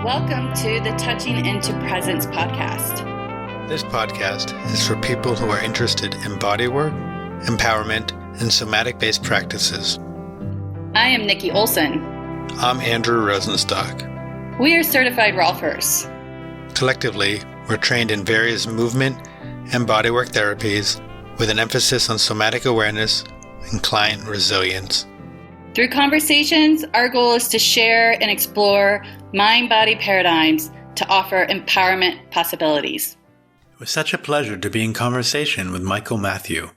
Welcome to the Touching into Presence podcast. This podcast is for people who are interested in bodywork, empowerment, and somatic-based practices. I am Nikki Olson. I'm Andrew Rosenstock. We are certified Rolfers. Collectively, we're trained in various movement and bodywork therapies with an emphasis on somatic awareness and client resilience. Through conversations, our goal is to share and explore mind-body paradigms to offer empowerment possibilities. It was such a pleasure to be in conversation with Michael Mathieu.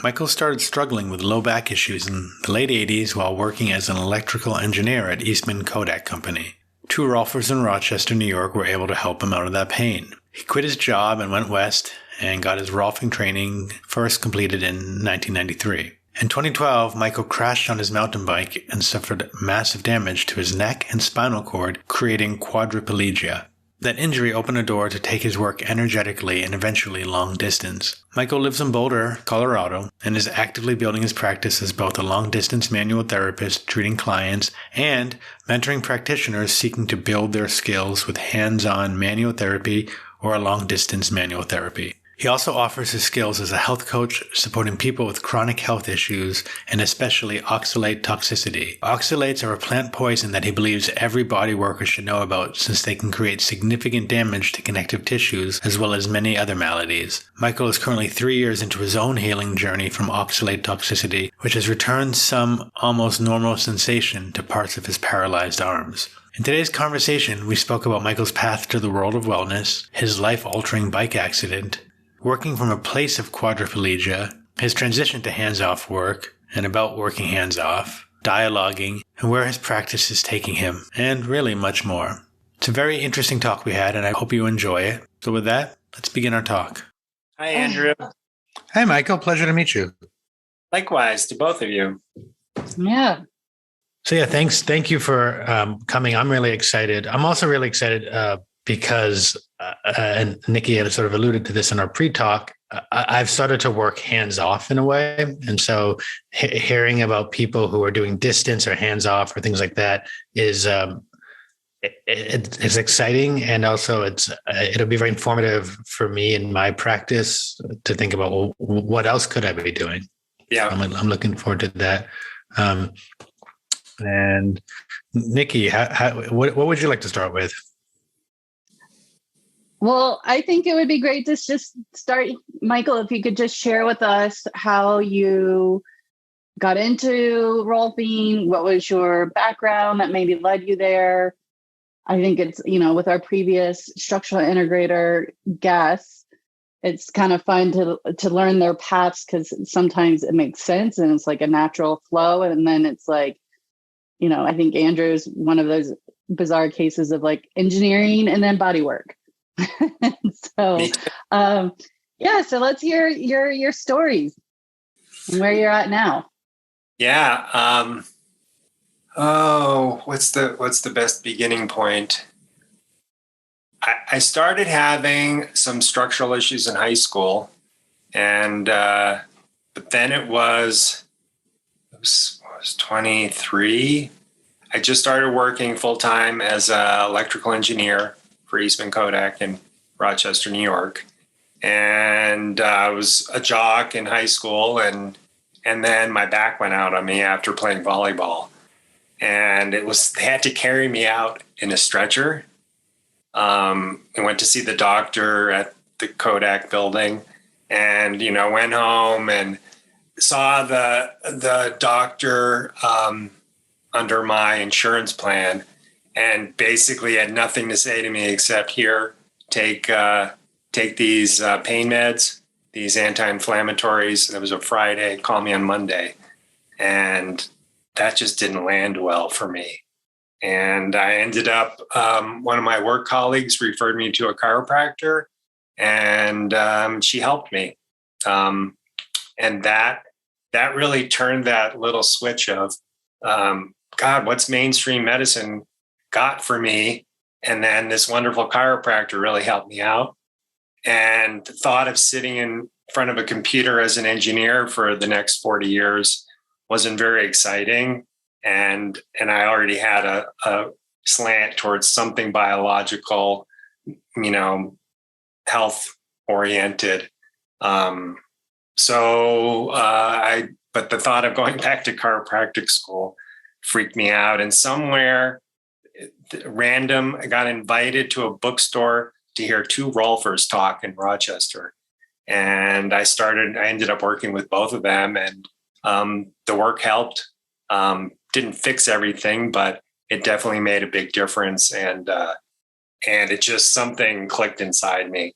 Michael started struggling with low back issues in the late 80s while working as an electrical engineer at Eastman Kodak Company. Two Rolfers in Rochester, New York were able to help him out of that pain. He quit his job and went west and got his Rolfing training first completed in 1993. In 2012, Michael crashed on his mountain bike and suffered massive damage to his neck and spinal cord, creating quadriplegia. That injury opened a door to take his work energetically and eventually long distance. Michael lives in Boulder, Colorado, and is actively building his practice as both a long-distance manual therapist treating clients and mentoring practitioners seeking to build their skills with hands-on manual therapy or a long-distance manual therapy. He also offers his skills as a health coach, supporting people with chronic health issues and especially oxalate toxicity. Oxalates are a plant poison that he believes every body worker should know about since they can create significant damage to connective tissues as well as many other maladies. Michael is currently 3 years into his own healing journey from oxalate toxicity, which has returned some almost normal sensation to parts of his paralyzed arms. In today's conversation, we spoke about Michael's path to the world of wellness, his life-altering bike accident, working from a place of quadriplegia, his transition to hands-off work, and about working hands-off, dialoguing, and where his practice is taking him, and really much more. It's a very interesting talk we had, and I hope you enjoy it. So with that, let's begin our talk. Hi, Andrew. Hey, Michael. Pleasure to meet you. Likewise to both of you. Yeah. So yeah, thanks. Thank you for coming. I'm really excited. I'm also really excited because, and Nikki had sort of alluded to this in our pre-talk, I've started to work hands-off in a way. And so hearing about people who are doing distance or hands-off or things like that is it's exciting. And also it'll be very informative for me in my practice to think about, well, what else could I be doing? Yeah. I'm looking forward to that. And Nikki, what would you like to start with? Well, I think it would be great to just start, Michael, if you could just share with us how you got into Rolfing, what was your background that maybe led you there? I think it's, with our previous structural integrator guests, it's kind of fun to learn their paths because sometimes it makes sense and it's like a natural flow. And then it's like, I think Andrew's one of those bizarre cases of like engineering and then body work. So, so let's hear your stories and where you're at now. Yeah. What's the best beginning point? I started having some structural issues in high school, and but then I was 23. I just started working full time as an electrical engineer for Eastman Kodak in Rochester, New York. And I was a jock in high school, and then my back went out on me after playing volleyball. And they had to carry me out in a stretcher. I went to see the doctor at the Kodak building and, went home and saw the doctor under my insurance plan, and basically had nothing to say to me except, here, take these pain meds, these anti-inflammatories. It was a Friday, call me on Monday. And that just didn't land well for me. And I ended up, one of my work colleagues referred me to a chiropractor, and she helped me. And that really turned that little switch of, God, what's mainstream medicine got for me? And then this wonderful chiropractor really helped me out. And the thought of sitting in front of a computer as an engineer for the next 40 years wasn't very exciting. And I already had a slant towards something biological, health oriented. But the thought of going back to chiropractic school freaked me out. And somewhere random, I got invited to a bookstore to hear two Rolfers talk in Rochester. And I ended up working with both of them, and the work helped. Didn't fix everything, but it definitely made a big difference. And it just, something clicked inside me,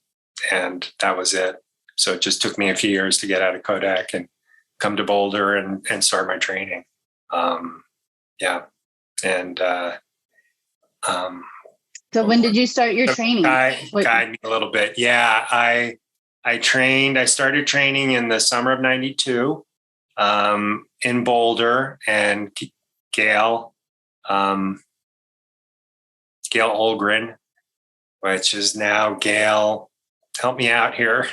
and that was it. So it just took me a few years to get out of Kodak and come to Boulder and start my training. So when did you start your training? Guide me a little bit. Yeah, I started training in the summer of 92 in Boulder, and Gail Olgren, which is now Gail, help me out here.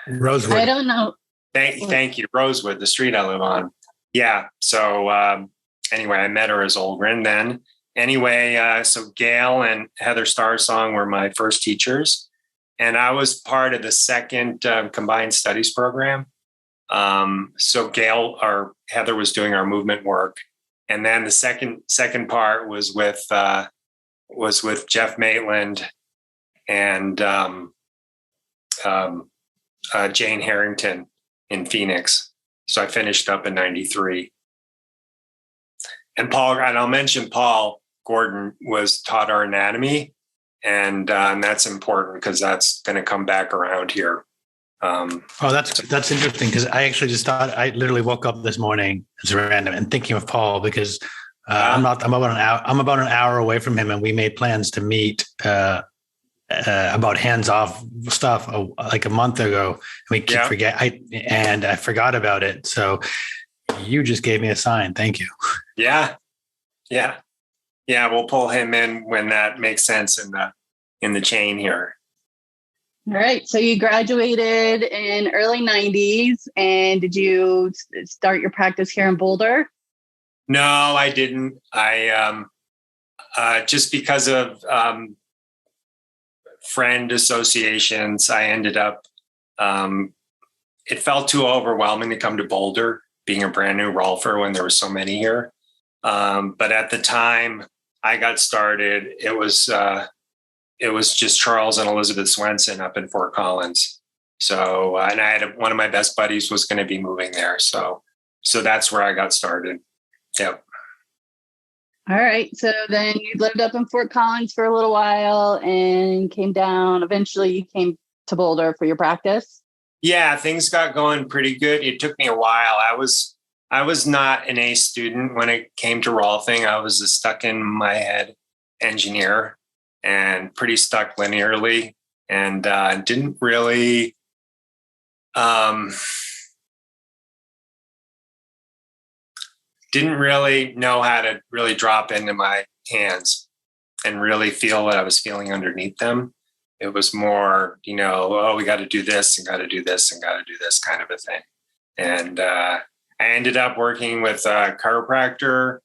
Rosewood. I don't know. Thank you. Rosewood, the street I live on. Yeah. So anyway, I met her as Olgren then. Anyway, so Gail and Heather Starsong were my first teachers, and I was part of the second combined studies program. So Heather was doing our movement work, and then the second part was with Jeff Maitland and Jane Harrington in Phoenix. So I finished up in 93. And I'll mention Paul Gordon was taught our anatomy, and that's important because that's going to come back around here. That's interesting, because I actually just thought, I literally woke up this morning as random and thinking of Paul, because I'm about an hour away from him, and we made plans to meet about hands-off stuff like a month ago, and we keep I forgot about it. So you just gave me a sign. Thank you. Yeah. We'll pull him in when that makes sense in the chain here. All right. So you graduated in early 90s, and did you start your practice here in Boulder? No, I didn't. I just because of friend associations, I ended up, it felt too overwhelming to come to Boulder, being a brand new Rolfer when there were so many here. But at the time I got started, it was just Charles and Elizabeth Swenson up in Fort Collins. So, and I had one of my best buddies was going to be moving there. So that's where I got started. Yep. All right. So then you lived up in Fort Collins for a little while and came down. Eventually you came to Boulder for your practice. Yeah, things got going pretty good. It took me a while. I was not an A student when it came to Rolfing. I was a stuck in my head engineer and pretty stuck linearly, and didn't really know how to really drop into my hands and really feel what I was feeling underneath them. It was more, we got to do this and got to do this and got to do this kind of a thing. And I ended up working with a chiropractor,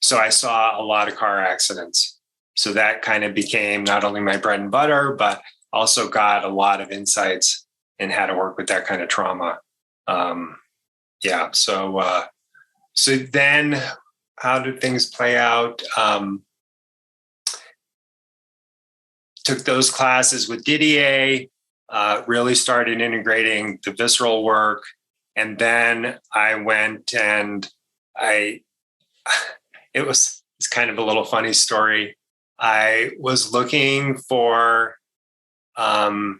so I saw a lot of car accidents. So that kind of became not only my bread and butter, but also got a lot of insights in how to work with that kind of trauma. So then how did things play out? Took those classes with Didier, really started integrating the visceral work. And then I went and it's kind of a little funny story. I was looking for, who's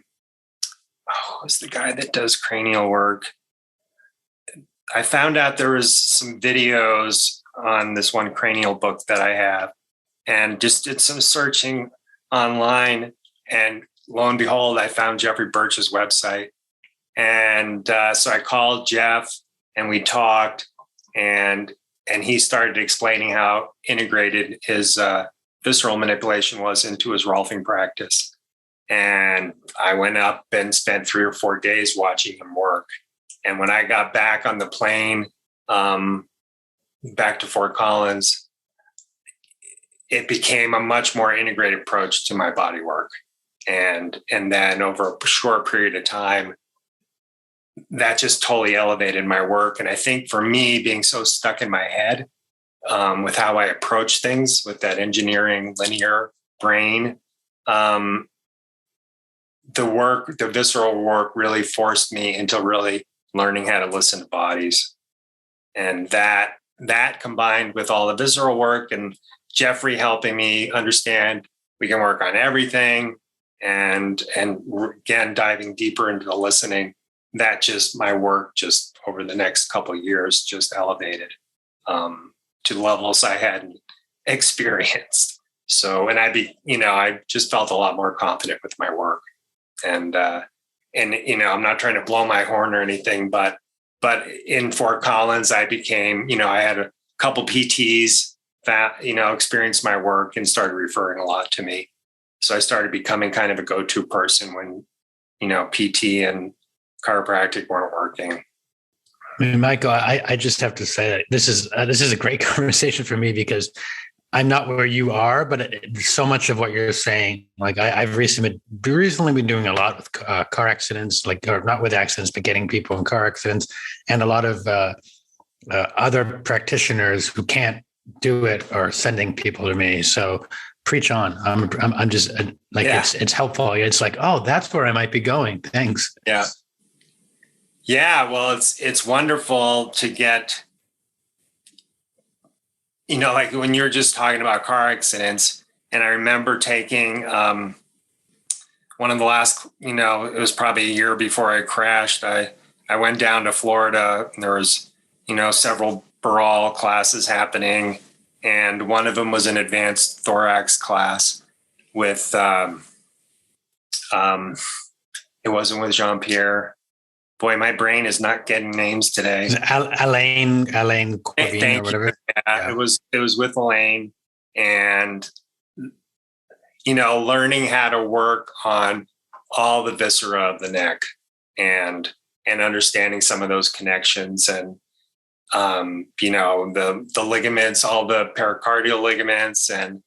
the guy that does cranial work? I found out there was some videos on this one cranial book that I have, and just did some searching online, and lo and behold, I found Jeffrey Birch's website. And so I called Jeff and we talked, and he started explaining how integrated his visceral manipulation was into his Rolfing practice. And I went up and spent 3 or 4 days watching him work. And when I got back on the plane back to Fort Collins, it became a much more integrated approach to my body work. And then over a short period of time, that just totally elevated my work. And I think for me, being so stuck in my head with how I approach things with that engineering linear brain, the visceral work really forced me into really learning how to listen to bodies. And that combined with all the visceral work and Jeffrey helping me understand we can work on everything, and again, diving deeper into the listening, that just my work just over the next couple of years just elevated to levels I hadn't experienced. So, and I just felt a lot more confident with my work. And I'm not trying to blow my horn or anything, but in Fort Collins, I became, I had a couple PTs that, experienced my work and started referring a lot to me. So I started becoming kind of a go-to person when, PT and chiropractic weren't working. I mean, Michael, I just have to say that this is a great conversation for me, because I'm not where you are, but so much of what you're saying, like I've recently been doing a lot with car accidents, or not with accidents, but getting people in car accidents, and a lot of other practitioners who can't do it are sending people to me. So preach on. I'm just like, yeah. It's helpful. It's like, oh, that's where I might be going. Thanks. Yeah. Yeah. Well, it's wonderful to get, like when you're just talking about car accidents, and I remember taking one of the last, it was probably a year before I crashed. I went down to Florida, and there was, several Visceral classes happening. And one of them was an advanced thorax class with, it wasn't with Jean-Pierre. Boy, my brain is not getting names today. Alain Corvin or whatever. Yeah, it was with Elaine, and learning how to work on all the viscera of the neck and understanding some of those connections, and the ligaments, all the pericardial ligaments, and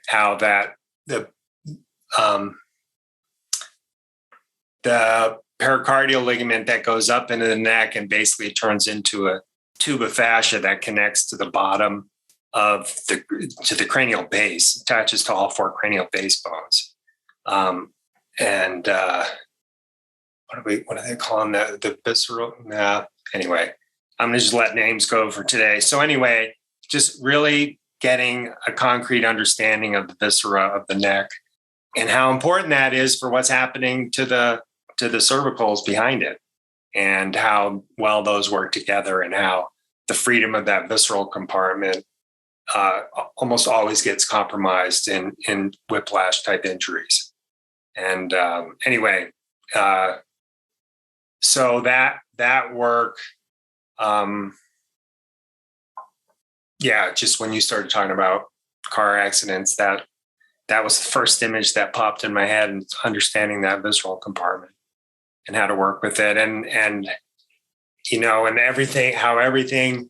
how that the pericardial ligament that goes up into the neck and basically turns into a tube of fascia that connects to the bottom of the cranial base, attaches to all four cranial base bones. What do they call them? The visceral? Nah. Anyway, I'm going to just let names go for today. So anyway, just really getting a concrete understanding of the viscera of the neck and how important that is for what's happening to the cervicals behind it, and how well those work together, and how the freedom of that visceral compartment almost always gets compromised in whiplash type injuries. And anyway, so that work, just when you started talking about car accidents, that was the first image that popped in my head, and understanding that visceral compartment and how to work with it, and everything, how everything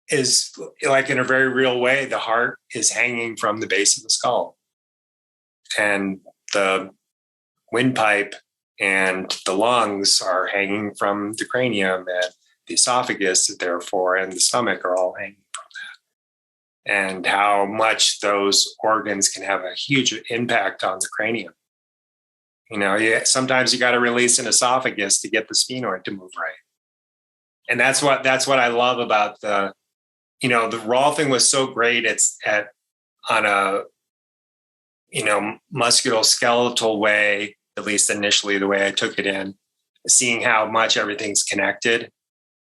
is, like, in a very real way, the heart is hanging from the base of the skull, and the windpipe and the lungs are hanging from the cranium, and the esophagus, therefore, and the stomach are all hanging from that, and how much those organs can have a huge impact on the cranium. Sometimes you got to release an esophagus to get the sphenoid to move right. And that's what I love about the Rolfing was so great. It's on a, musculoskeletal way, at least initially the way I took it in, seeing how much everything's connected.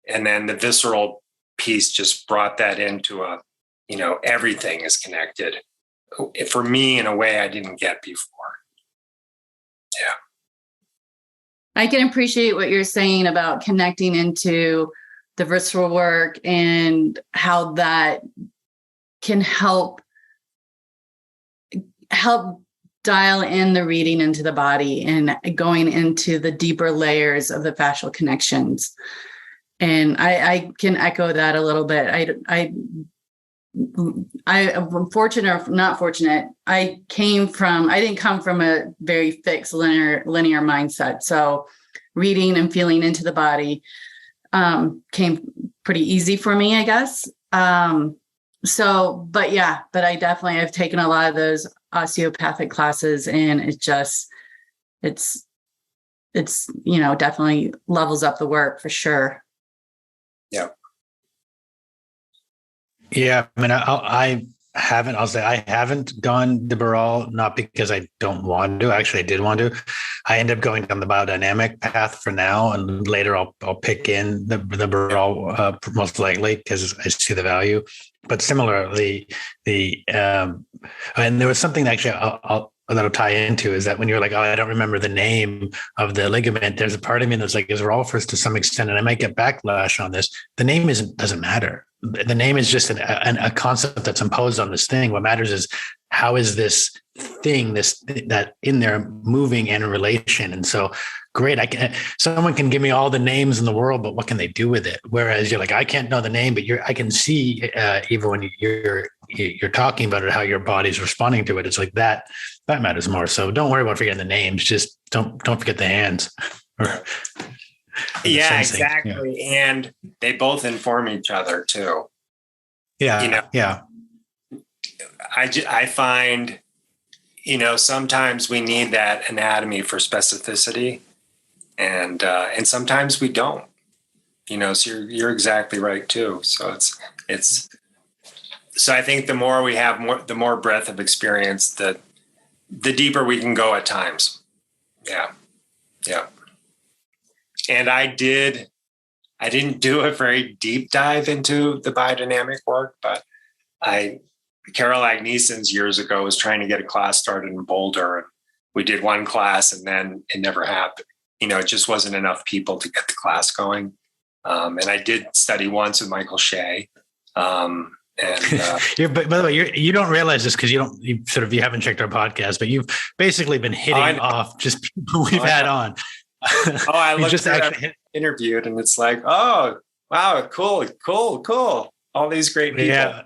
And then the visceral piece just brought that into everything is connected for me in a way I didn't get before. Yeah. I can appreciate what you're saying about connecting into the visceral work and how that can help dial in the reading into the body and going into the deeper layers of the fascial connections. And I can echo that a little bit. I'm fortunate or not fortunate. I didn't come from a very fixed linear mindset. So reading and feeling into the body came pretty easy for me, I guess. But I definitely have taken a lot of those osteopathic classes, and it's definitely levels up the work for sure. Yeah. Yeah. I mean, I'll say I haven't gone the Barral, not because I don't want to. Actually, I did want to. I end up going down the biodynamic path for now, and later I'll pick in the Barral most likely because I see the value. But similarly, and there was something that actually that'll tie into is that when you're like, oh, I don't remember the name of the ligament, there's a part of me that's like, is Rolfers to some extent, and I might get backlash on this. The name doesn't matter. The name is just a concept that's imposed on this thing. What matters is how is this thing, that in there moving in a relation. And so great, someone can give me all the names in the world, but what can they do with it? Whereas you're like, I can't know the name, but I can see even when you're talking about it, how your body's responding to it. It's like that matters more. So don't worry about forgetting the names. Just don't forget the hands. Yeah, exactly. Yeah. And they both inform each other too. Yeah. Yeah. I find, sometimes we need that anatomy for specificity, and sometimes we don't, so you're exactly right too. So so I think the more we have the more breadth of experience, the deeper we can go at times. Yeah. Yeah. And I didn't do a very deep dive into the biodynamic work, but Carol Agneson's years ago was trying to get a class started in Boulder. And we did one class and then it never happened. It just wasn't enough people to get the class going. And I did study once with Michael Shea. But by the way, you don't realize this because you haven't checked our podcast, but you've basically been hitting off just people we've had on. I looked just interviewed, and it's like, oh wow, cool. All these great people. Yeah.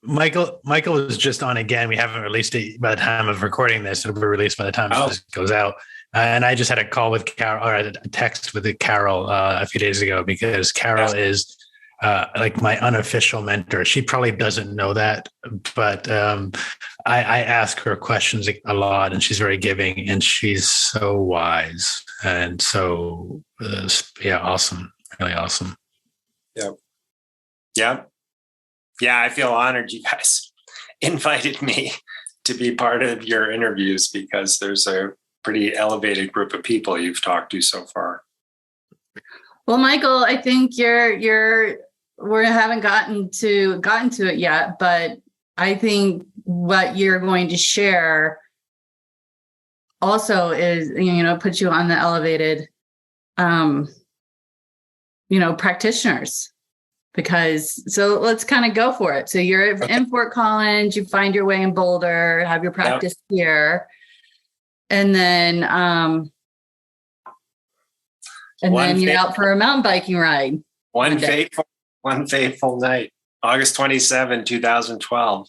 Michael was just on again. We haven't released it by the time of recording this. It'll be released by the time this goes out. And I just had a call with Carol, or a text with Carol a few days ago, because Carol is like my unofficial mentor. She probably doesn't know that, but I ask her questions a lot, and she's very giving, and she's so wise. And so, awesome. Really awesome. Yeah. I feel honored you guys invited me to be part of your interviews, because there's a pretty elevated group of people you've talked to so far. Well, Michael, I think we haven't gotten to it yet, but I think what you're going to share also is, put you on the elevated, practitioners, so let's kind of go for it. So you're in Fort Collins, you find your way in Boulder, have your practice here. And then, then you're out for a mountain biking ride. One fateful night, August 27, 2012.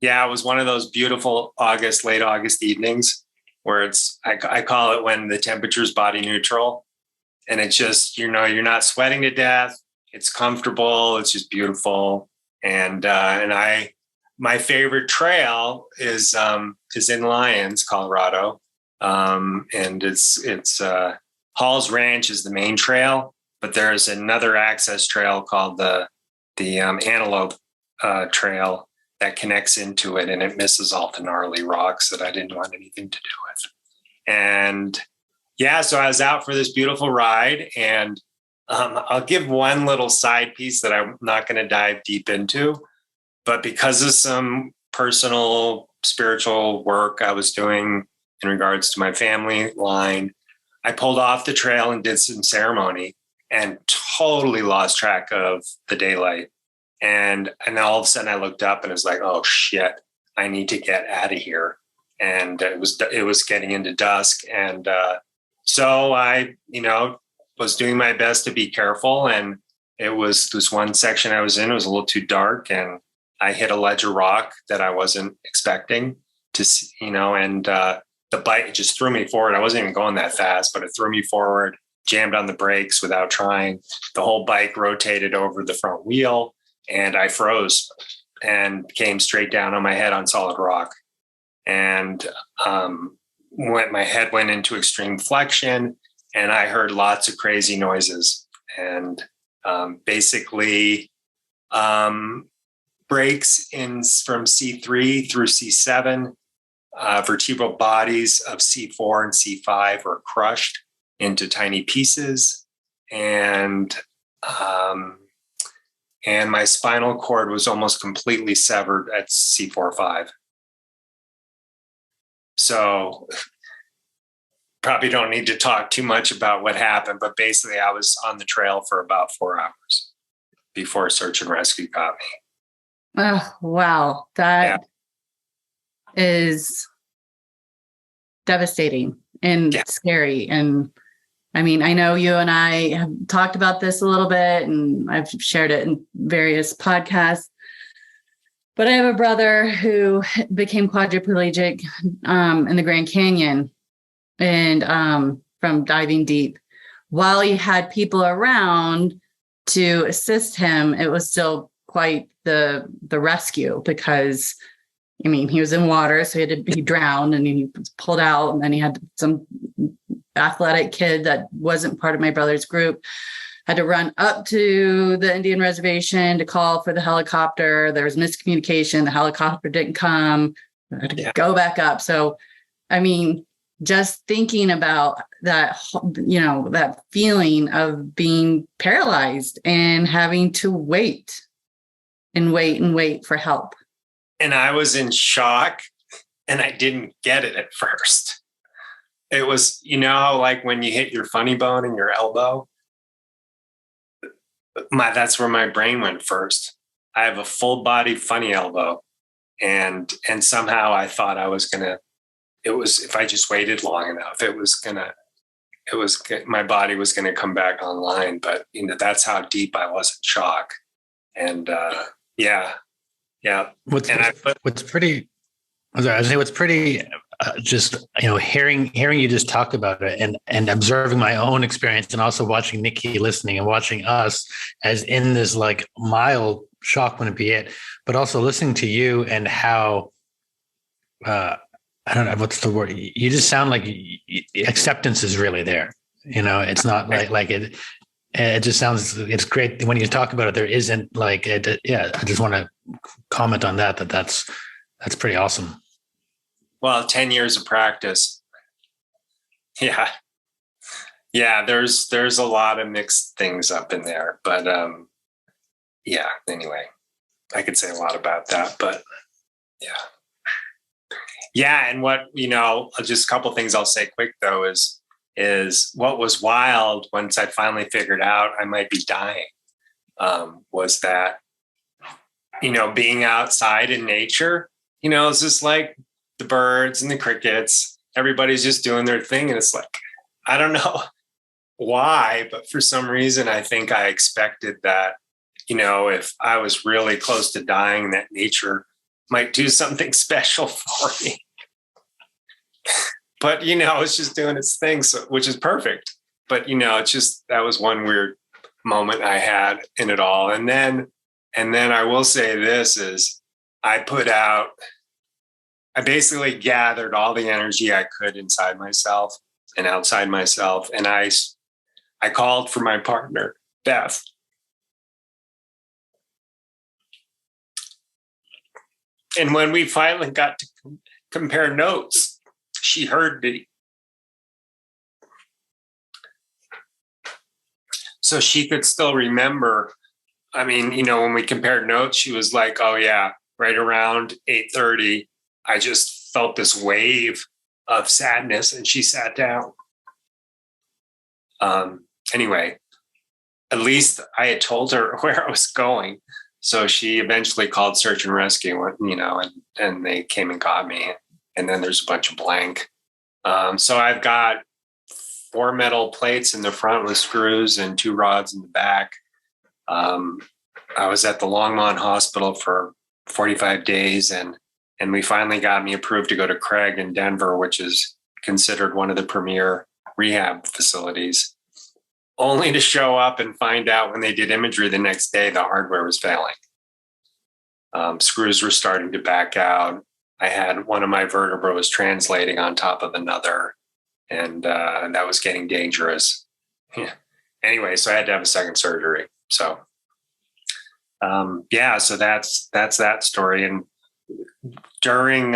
Yeah, it was one of those beautiful late August evenings where I call it when the temperature's body neutral, and it's just, you're not sweating to death. It's comfortable. It's just beautiful. And my favorite trail is in Lyons, Colorado. And it's Hall's Ranch is the main trail, but there's another access trail called the Antelope Trail that connects into it, and it misses all the gnarly rocks that I didn't want anything to do with. And so I was out for this beautiful ride, and I'll give one little side piece that I'm not going to dive deep into, but because of some personal spiritual work I was doing in regards to my family line, I pulled off the trail and did some ceremony and totally lost track of the daylight. And all of a sudden I looked up and it was like, oh shit, I need to get out of here. And it was getting into dusk. And so I, was doing my best to be careful. And it was this one section I was in, it was a little too dark, and I hit a ledge of rock that I wasn't expecting to see, and the bike just threw me forward. I wasn't even going that fast, but it threw me forward, jammed on the brakes without trying. The whole bike rotated over the front wheel, and I froze and came straight down on my head on solid rock. And my head went into extreme flexion, and I heard lots of crazy noises. And basically breaks from C3 through C7, vertebral bodies of C4 and C5 were crushed into tiny pieces, and my spinal cord was almost completely severed at C4-5. So probably don't need to talk too much about what happened, but basically I was on the trail for about 4 hours before search and rescue got me. Oh, wow. That is devastating and scary. And I mean, I know you and I have talked about this a little bit, and I've shared it in various podcasts, but I have a brother who became quadriplegic in the Grand Canyon, and from diving deep. While he had people around to assist him, it was still quite the rescue, because I mean, he was in water, so he drowned, and he was pulled out, and then he had some athletic kid that wasn't part of my brother's group had to run up to the Indian reservation to call for the helicopter. There was miscommunication. The helicopter didn't come. I had to go back up. So, I mean, just thinking about that, that feeling of being paralyzed and having to wait for help. And I was in shock, and I didn't get it at first. It was, like when you hit your funny bone in your elbow, that's where my brain went first. I have a full body funny elbow, and somehow I thought if I just waited long enough, my body was going to come back online. But, that's how deep I was in shock. And, What's pretty just hearing you just talk about it and observing my own experience, and also watching Nikki listening and watching us as in this like mild shock wouldn't be it, but also listening to you and how I don't know what's the word. You just sound like acceptance is really there. It's not like it. It just sounds, it's great when you talk about it. There isn't like, I just want to comment on that's pretty awesome. Well, 10 years of practice. Yeah. There's a lot of mixed things up in there, but anyway, I could say a lot about that, but and what, just a couple things I'll say quick though is what was wild once I finally figured out I might be dying, was that, being outside in nature, it's just like the birds and the crickets, everybody's just doing their thing. And it's like, I don't know why, but for some reason, I think I expected that, if I was really close to dying, that nature might do something special for me. But, it's just doing its thing, which is perfect. But, it's just, that was one weird moment I had in it all. And then I will say this is I basically gathered all the energy I could inside myself and outside myself. And I called for my partner, Beth. And when we finally got to compare notes, she heard me. So she could still remember. I mean, when we compared notes, she was like, oh yeah, right around 8:30, I just felt this wave of sadness, and she sat down. Anyway, at least I had told her where I was going. So she eventually called search and rescue, and they came and got me. And then there's a bunch of blank. So I've got 4 metal plates in the front with screws and 2 rods in the back. I was at the Longmont Hospital for 45 days, and we finally got me approved to go to Craig in Denver, which is considered one of the premier rehab facilities, only to show up and find out when they did imagery the next day, the hardware was failing. Screws were starting to back out. I had one of my vertebrae was translating on top of another, and that was getting dangerous. Yeah. Anyway, so I had to have a second surgery. So, so that's that story. And during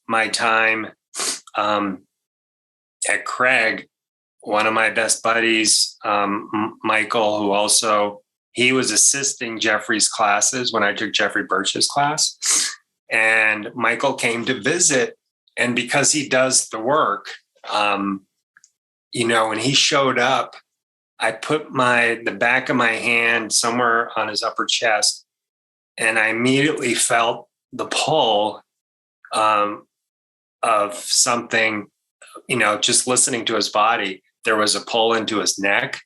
my time at Craig, one of my best buddies, Michael, who also, he was assisting Jeffrey's classes when I took Jeffrey Birch's class. And Michael came to visit. And because he does the work, when he showed up, I put the back of my hand somewhere on his upper chest, and I immediately felt the pull of something, just listening to his body. There was a pull into his neck.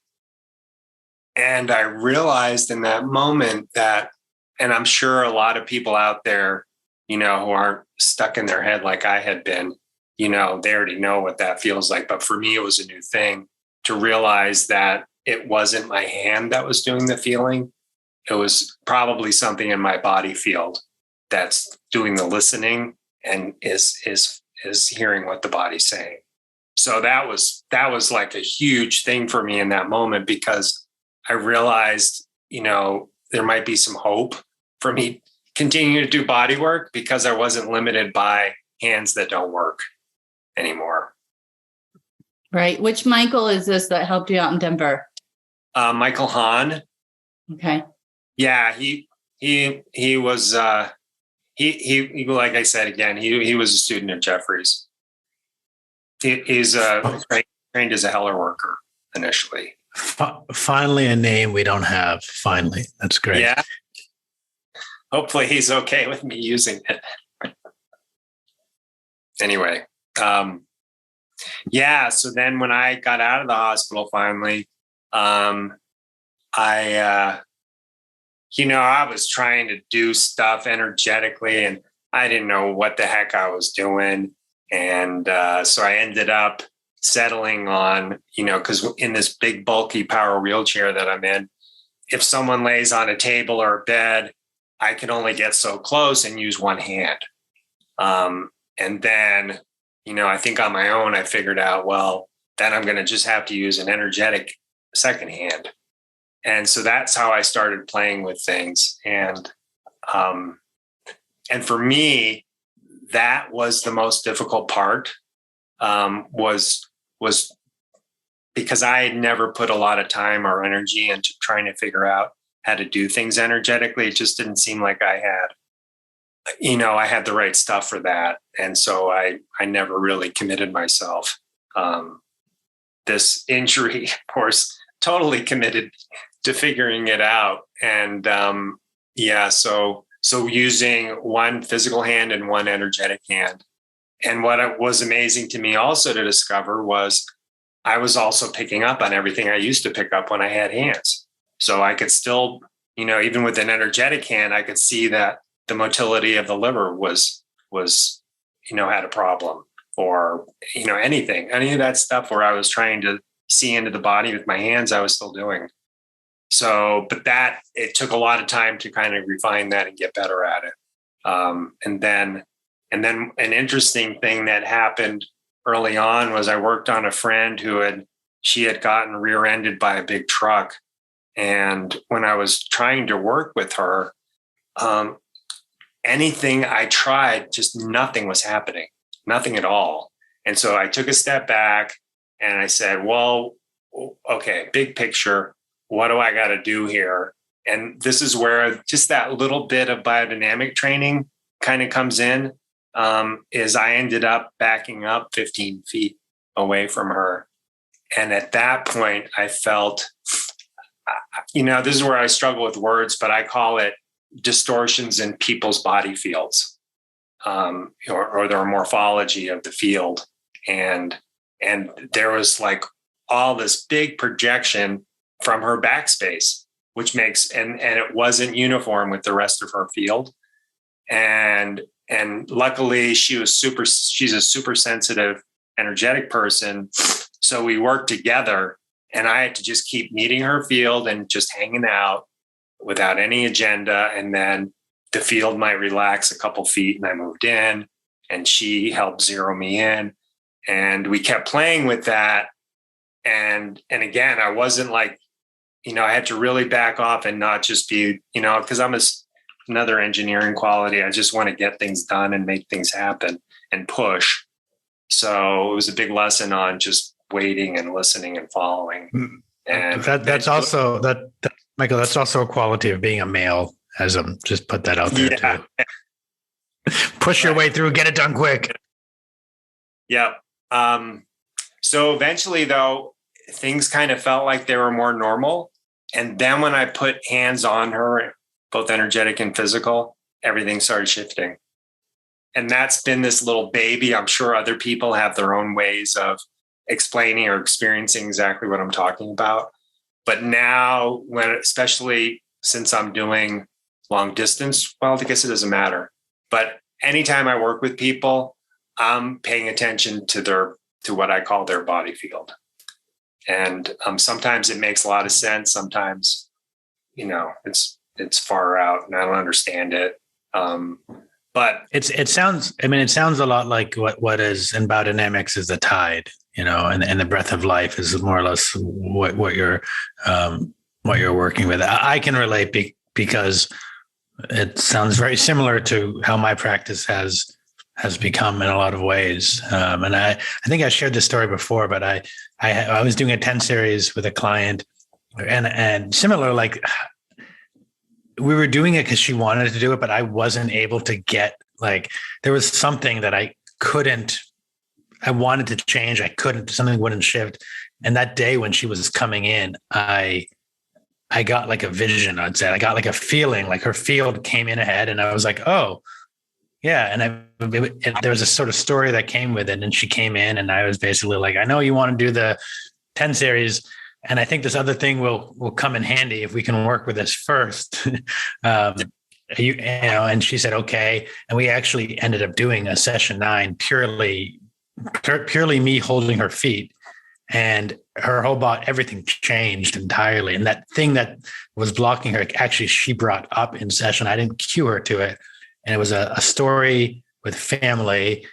And I realized in that moment that, and I'm sure a lot of people out there, who aren't stuck in their head like I had been, they already know what that feels like. But for me, it was a new thing to realize that it wasn't my hand that was doing the feeling. It was probably something in my body field that's doing the listening and is hearing what the body's saying. So that was like a huge thing for me in that moment, because I realized, there might be some hope for me continuing to do body work, because I wasn't limited by hands that don't work anymore. Right. Which Michael is this that helped you out in Denver? Michael Hahn. Okay. Yeah, he was he like I said again, he was a student at Jeffrey's. He's trained as a Heller worker initially. Finally, a name we don't have. Finally, that's great. Yeah. Hopefully, he's okay with me using it. Anyway, so then when I got out of the hospital finally, I was trying to do stuff energetically, and I didn't know what the heck I was doing. And so I ended up settling on, because in this big, bulky power wheelchair that I'm in, if someone lays on a table or a bed, I can only get so close and use one hand. And then, I think on my own, I figured out, well, then I'm going to just have to use an energetic second hand. And so that's how I started playing with things. And for me, that was the most difficult part, was because I had never put a lot of time or energy into trying to figure out how to do things energetically. It just didn't seem like I had the right stuff for that. And so I never really committed myself. This injury, of course, totally committed to figuring it out. And so using one physical hand and one energetic hand. And what was amazing to me also to discover was I was also picking up on everything I used to pick up when I had hands. So I could still, even with an energetic hand, I could see that the motility of the liver was had a problem, or, anything, any of that stuff where I was trying to see into the body with my hands, I was still doing. So, but it took a lot of time to kind of refine that and get better at it. And then an interesting thing that happened early on was I worked on a friend she had gotten rear-ended by a big truck. And when I was trying to work with her, anything I tried, just nothing was happening, nothing at all. And so I took a step back and I said, well, okay, big picture, what do I got to do here? And this is where just that little bit of biodynamic training kind of comes in, is I ended up backing up 15 feet away from her. And at that point, I felt, this is where I struggle with words, but I call it distortions in people's body fields, or their morphology of the field. And there was like all this big projection from her backspace, which makes, and it wasn't uniform with the rest of her field. And luckily she's a super sensitive, energetic person. So we worked together, and I had to just keep meeting her field and just hanging out without any agenda. And then the field might relax a couple feet and I moved in, and she helped zero me in. And we kept playing with that. And again, I wasn't like, I had to really back off and not just be, because I'm another engineering quality. I just want to get things done and make things happen and push. So it was a big lesson on just waiting and listening and following. And that's also Michael, that's also a quality of being a male, as just put that out there too. Push your way through, get it done quick. Yep. So eventually though, things kind of felt like they were more normal. And then when I put hands on her, both energetic and physical, everything started shifting. And that's been this little baby. I'm sure other people have their own ways of explaining or experiencing exactly what I'm talking about. But now, especially since I'm doing long distance, well, I guess it doesn't matter. But anytime I work with people, I'm paying attention to what I call their body field. And sometimes it makes a lot of sense. Sometimes, it's far out and I don't understand it. But it sounds a lot like what is in biodynamics is the tide, and the breath of life is more or less what you're working with. I can relate because it sounds very similar to how my practice has become in a lot of ways. And I think I shared this story before, but I was doing a 10 series with a client, and similar, like we were doing it because she wanted to do it, but I wasn't able to get, like, there was something that I wanted to change. I couldn't, something wouldn't shift. And that day when she was coming in, I got like a vision, I'd say. I got like a feeling, like her field came in ahead, and I was like, oh, yeah. And there was a sort of story that came with it. And she came in, and I was basically like, I know you want to do the 10 series, and I think this other thing will come in handy if we can work with this first. And she said, okay. And we actually ended up doing a session 9, purely me holding her feet, and her whole body, everything changed entirely. And that thing that was blocking her, actually, she brought up in session. I didn't cue her to it. And it was a story with family,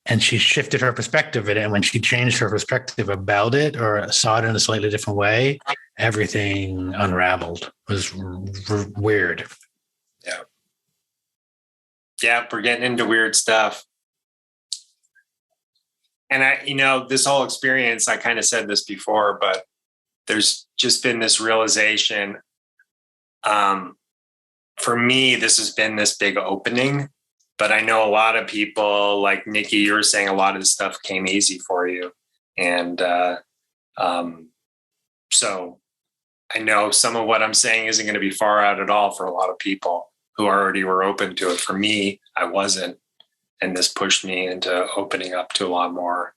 and she shifted her perspective of it. And when she changed her perspective about it, or saw it in a slightly different way, everything unraveled. It was weird. Yeah. Yeah. We're getting into weird stuff. And this whole experience, I kind of said this before, but there's just been this realization. For me, this has been this big opening, but I know a lot of people, like Nikki, you were saying a lot of the stuff came easy for you. And so I know some of what I'm saying isn't going to be far out at all for a lot of people who already were open to it. For me, I wasn't. And this pushed me into opening up to a lot more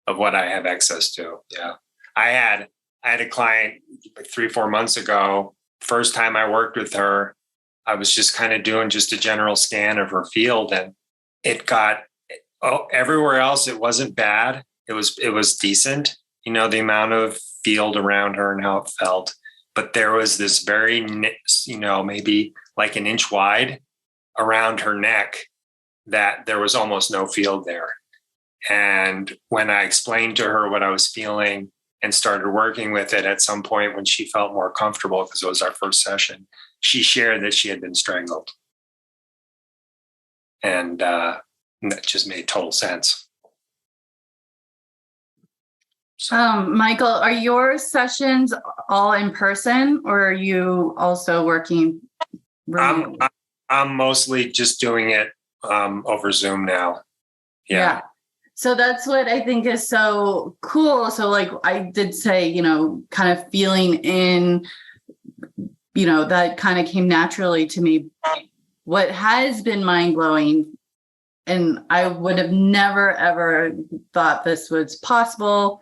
of what I have access to. Yeah. I had a client like 3-4 months ago. First time I worked with her, I was just kind of doing just a general scan of her field, and it got everywhere else. It wasn't bad. It was decent, the amount of field around her and how it felt. But there was this very, maybe like an inch wide around her neck that there was almost no field there. And when I explained to her what I was feeling and started working with it, at some point when she felt more comfortable, because it was our first session, she shared that she had been strangled. And that just made total sense. So, Michael, are your sessions all in person, or are you also working remotely? I'm mostly just doing it over Zoom now. Yeah. So that's what I think is so cool. So like I did say, kind of feeling in, that kind of came naturally to me. What has been mind-blowing, and I would have never, ever thought this was possible,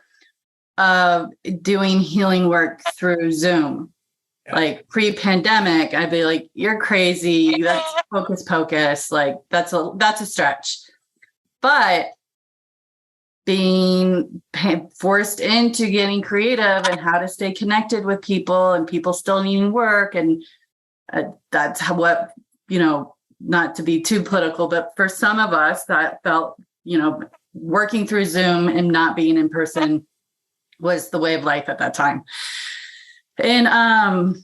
of doing healing work through Zoom. Yeah. Like pre-pandemic, I'd be like, you're crazy. That's hocus pocus. Like that's a stretch. But being forced into getting creative and how to stay connected with people and people still needing work. And that's what, not to be too political, but for some of us that felt, working through Zoom and not being in person was the way of life at that time. And,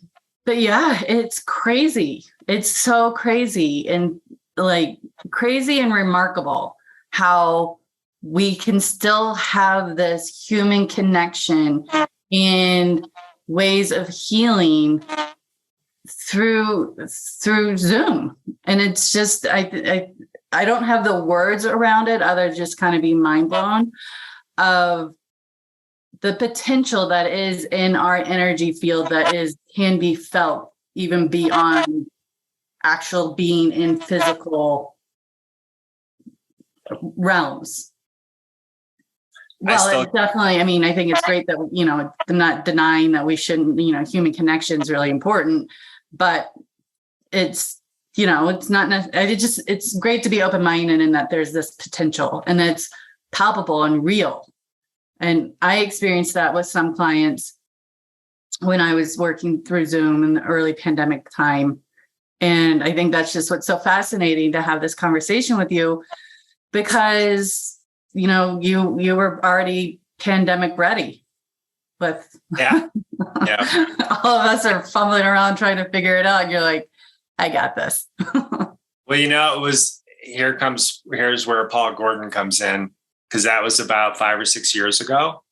but yeah, it's crazy. It's so crazy and like crazy and remarkable how we can still have this human connection and ways of healing through Zoom. And it's just, I don't have the words around it other than just kind of be mind blown of the potential that is in our energy field that can be felt even beyond actual being in physical realms. Well, it's definitely, I think it's great that, I'm not denying that we shouldn't, human connection is really important, but it's, it's not, it's great to be open-minded in that there's this potential and it's palpable and real. And I experienced that with some clients when I was working through Zoom in the early pandemic time. And I think that's just what's so fascinating to have this conversation with you, because you were already pandemic ready with yeah. All of us are fumbling around trying to figure it out. And you're like, I got this. Well, here's where Paul Gordon comes in, because that was about 5 or 6 years ago.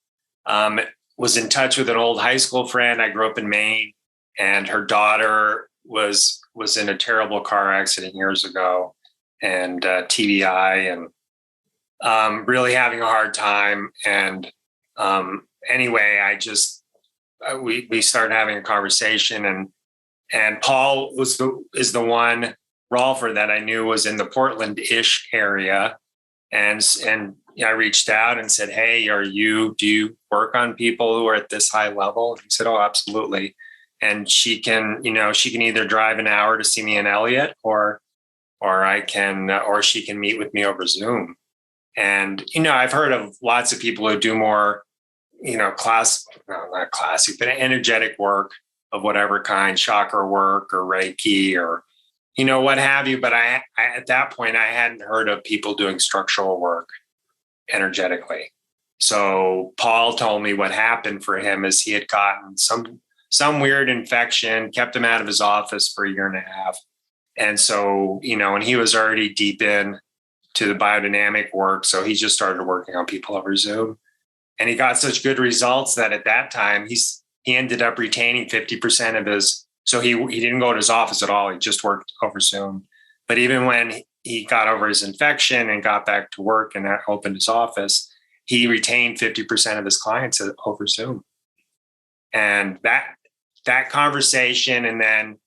Was in touch with an old high school friend. I grew up in Maine, and her daughter was in a terrible car accident years ago, and TBI, and really having a hard time. And anyway, we started having a conversation, and Paul is the one, Rolfer, that I knew was in the Portland-ish area. And I reached out and said, hey, do you work on people who are at this high level? And he said, oh, absolutely. And she can either drive an hour to see me in Elliott, or she can meet with me over Zoom. And, I've heard of lots of people who do more, not classic, but energetic work of whatever kind, chakra work or Reiki or, what have you. But I at that point, I hadn't heard of people doing structural work energetically. So Paul told me what happened for him is he had gotten some weird infection, kept him out of his office for 1.5 years. And so, and he was already deep in to the biodynamic work. So he just started working on people over Zoom, and he got such good results that at that time he ended up retaining 50% of his. So he didn't go to his office at all. He just worked over Zoom. But even when he got over his infection and got back to work and opened his office, he retained 50% of his clients over Zoom. And that conversation, and then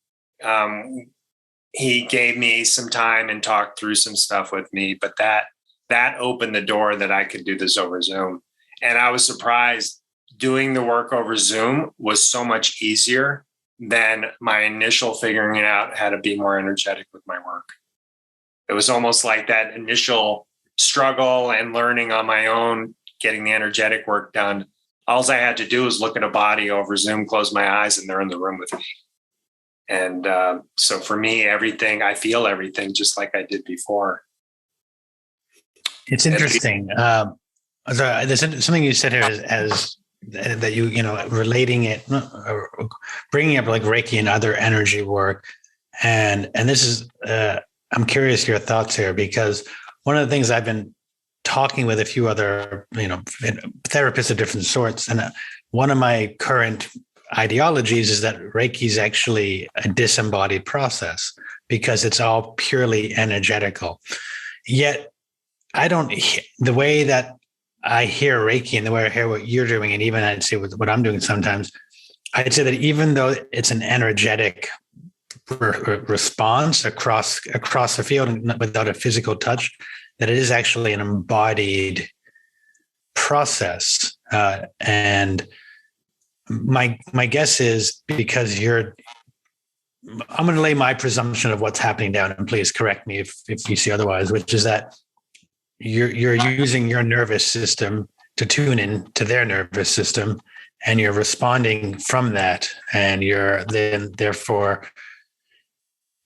he gave me some time and talked through some stuff with me, but that opened the door that I could do this over Zoom. And I was surprised doing the work over Zoom was so much easier than my initial figuring out how to be more energetic with my work. It was almost like that initial struggle and learning on my own, getting the energetic work done. All I had to do was look at a body over Zoom, close my eyes, and they're in the room with me. And so for me, I feel everything just like I did before. It's interesting. There's something you said here as that relating it, or bringing up like Reiki and other energy work. And this is, I'm curious your thoughts here, because one of the things I've been talking with a few other, therapists of different sorts. And one of my current ideologies is that Reiki is actually a disembodied process because it's all purely energetical. Yet the way that I hear Reiki and the way I hear what you're doing, and even I'd say with what I'm doing sometimes, I'd say that even though it's an energetic response across the field and without a physical touch, that it is actually an embodied process. And my guess is because I'm going to lay my presumption of what's happening down, and please correct me if you see otherwise, which is that you're using your nervous system to tune in to their nervous system, and you're responding from that. And you're then therefore,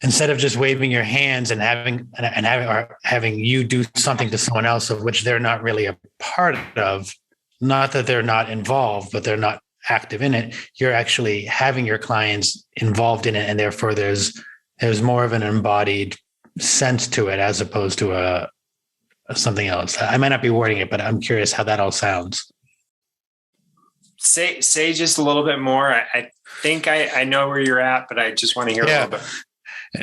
instead of just waving your hands and having you do something to someone else of which they're not really a part of, not that they're not involved, but they're not active in it, you're actually having your clients involved in it, and therefore there's more of an embodied sense to it as opposed to a something else. I might not be wording it, but I'm curious how that all sounds. Say just a little bit more. I think I know where you're at, but I just want to hear a little bit.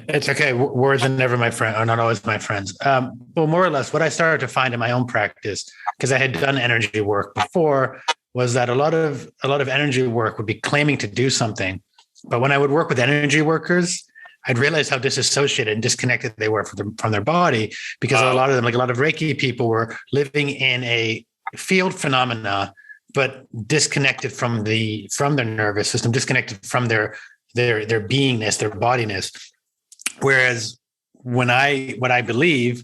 It's okay. Words are never my friend, or not always my friends. Well, more or less, what I started to find in my own practice, because I had done energy work before, was that a lot of energy work would be claiming to do something, but when I would work with energy workers, I'd realize how disassociated and disconnected they were from their body, because a lot of them, like a lot of Reiki people, were living in a field phenomena, but disconnected from their nervous system, disconnected from their beingness, their bodiness. Whereas what I believe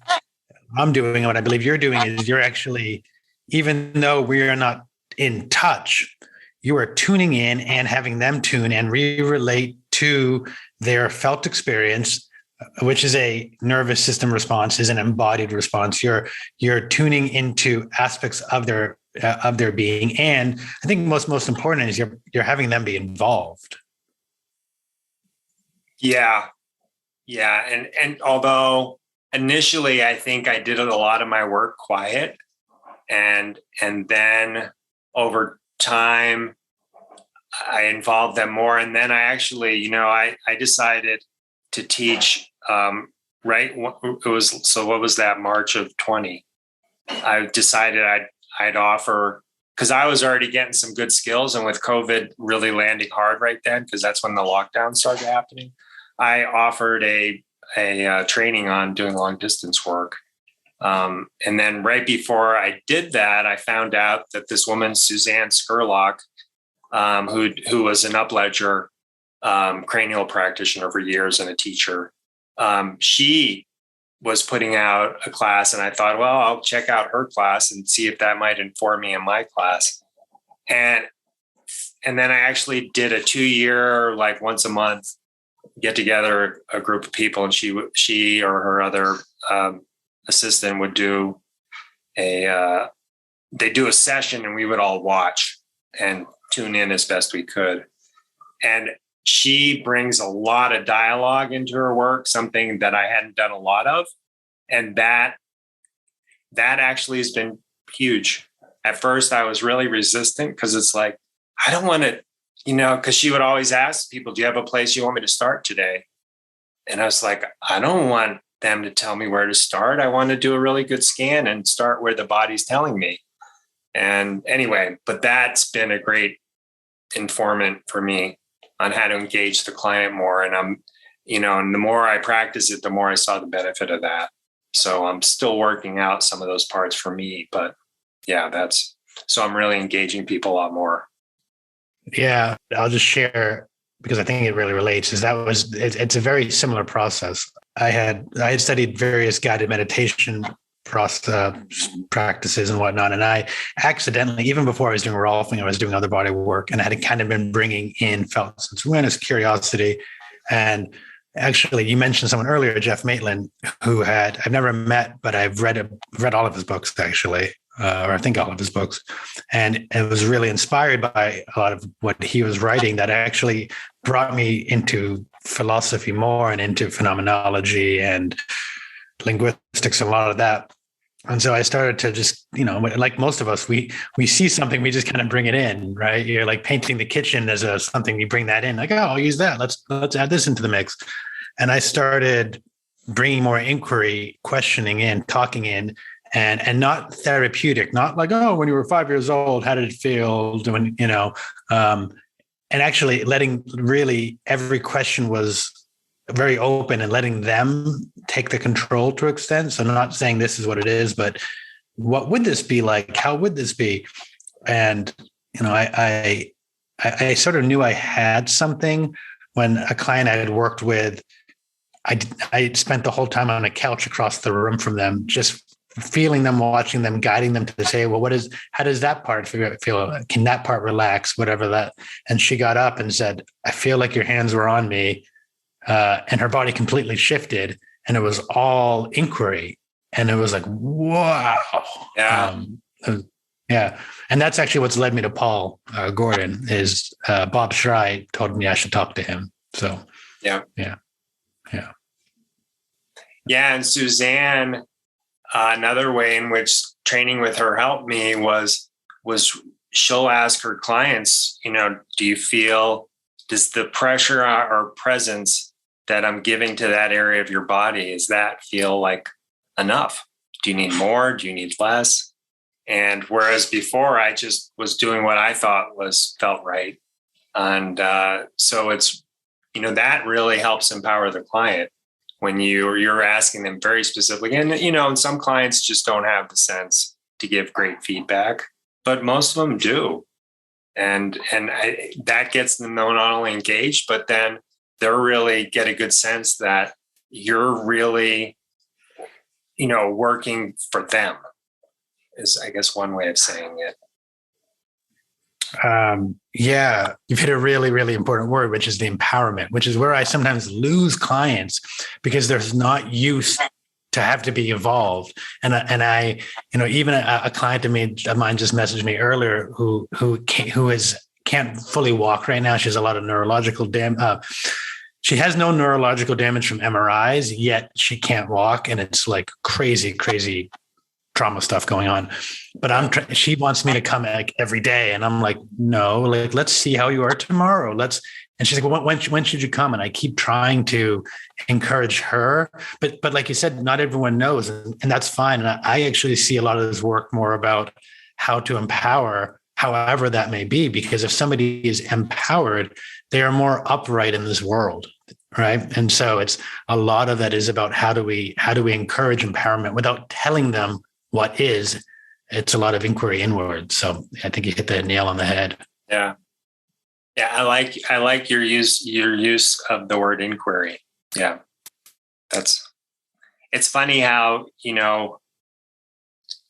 I'm doing and what I believe you're doing is you're actually, even though we are not in touch, you are tuning in and having them tune and relate to their felt experience, which is a nervous system response, is an embodied response. You're tuning into aspects of their being, and I think most important is you're having them be involved. Yeah. And although initially I think I did a lot of my work quiet, and then over time I involved them more. And then I actually, I decided to teach, right. It was, so what was that, March of 20? I decided I'd offer, because I was already getting some good skills, and with COVID really landing hard right then, because that's when the lockdown started happening, I offered a training on doing long distance work. And then right before I did that, I found out that this woman, Suzanne Skurlock, who was an upledger cranial practitioner for years and a teacher, she was putting out a class, and I thought, well, I'll check out her class and see if that might inform me in my class. And then I actually did a 2-year, like once a month, get together a group of people, and she or her other assistant would do they do a session, and we would all watch and tune in as best we could. And she brings a lot of dialogue into her work, something that I hadn't done a lot of. And that actually has been huge. At first I was really resistant, because it's like, I don't want to, because she would always ask people, do you have a place you want me to start today? And I was like, I don't want them to tell me where to start. I want to do a really good scan and start where the body's telling me. And anyway, but that's been a great informant for me on how to engage the client more. And I'm, and the more I practice it, the more I saw the benefit of that. So I'm still working out some of those parts for me, but yeah, so I'm really engaging people a lot more. Yeah, I'll just share, because I think it really relates, it's a very similar process. I had studied various guided meditation practices and whatnot. And I accidentally, even before I was doing Rolfing, I was doing other body work, and I had kind of been bringing in felt sense awareness, curiosity. And actually, you mentioned someone earlier, Jeff Maitland, who I've never met, but I've read all of his books, actually, or I think all of his books. And it was really inspired by a lot of what he was writing that actually brought me into philosophy more and into phenomenology and linguistics and a lot of that. And so I started to just, like most of us, we see something, we just kind of bring it in, right? You're like painting the kitchen as something, you bring that in, like, oh, I'll use that. Let's add this into the mix. And I started bringing more inquiry, questioning in, talking in, and not therapeutic, not like, oh, when you were 5 years old, how did it feel? When, and actually letting really every question was very open and letting them take the control to an extent. So not saying this is what it is, but what would this be like? How would this be? And, I sort of knew I had something when a client I had worked with, I spent the whole time on a couch across the room from them, just feeling them, watching them, guiding them to say, well, how does that part feel? Can that part relax? Whatever that. And she got up and said, I feel like your hands were on me. And her body completely shifted, and it was all inquiry. And it was like, wow. Yeah. Yeah. And that's actually what's led me to Paul Gordon is Bob Schrei told me I should talk to him. So, yeah. And Suzanne, another way in which training with her helped me was she'll ask her clients, does the pressure or presence that I'm giving to that area of your body, does that feel like enough? Do you need more? Do you need less? And whereas before I just was doing what I thought felt right. And so it's, that really helps empower the client when you're asking them very specifically. And, some clients just don't have the sense to give great feedback, but most of them do. And that gets them not only engaged, but then they're really get a good sense that you're really, working for them is, I guess, one way of saying it. You've hit a really, really important word, which is the empowerment, which is where I sometimes lose clients because there's not used to have to be evolved. And I, even a client of mine just messaged me earlier who can't fully walk right now. She has a lot of neurological she has no neurological damage from MRIs, yet she can't walk. And it's like crazy trauma stuff going on, but she wants me to come like every day. And I'm like, no, like, let's see how you are tomorrow. And she's like, well, when should you come? And I keep trying to encourage her, but like you said, not everyone knows, and that's fine. And I actually see a lot of this work more about how to empower, however that may be, because if somebody is empowered, they are more upright in this world. Right. And so it's a lot of that is about how do we encourage empowerment without telling them what is. It's a lot of inquiry inward. So I think you hit the nail on the head. Yeah. Yeah. I like your use of the word inquiry. Yeah. It's funny how,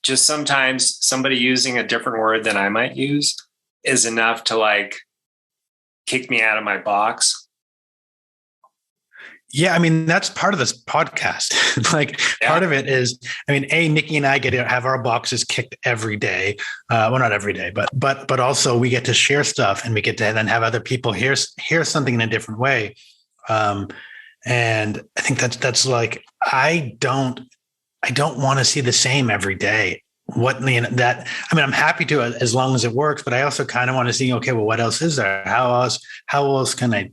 just sometimes somebody using a different word than I might use is enough to like kick me out of my box. Yeah, I mean, that's part of this podcast. Part of it is, Nikki and I get to have our boxes kicked every day. Well, not every day, but also we get to share stuff, and we get to then have other people hear something in a different way. And I think that's like, I don't want to see the same every day. I'm happy to, as long as it works, but I also kind of want to see, okay, well, what else is there? How else can I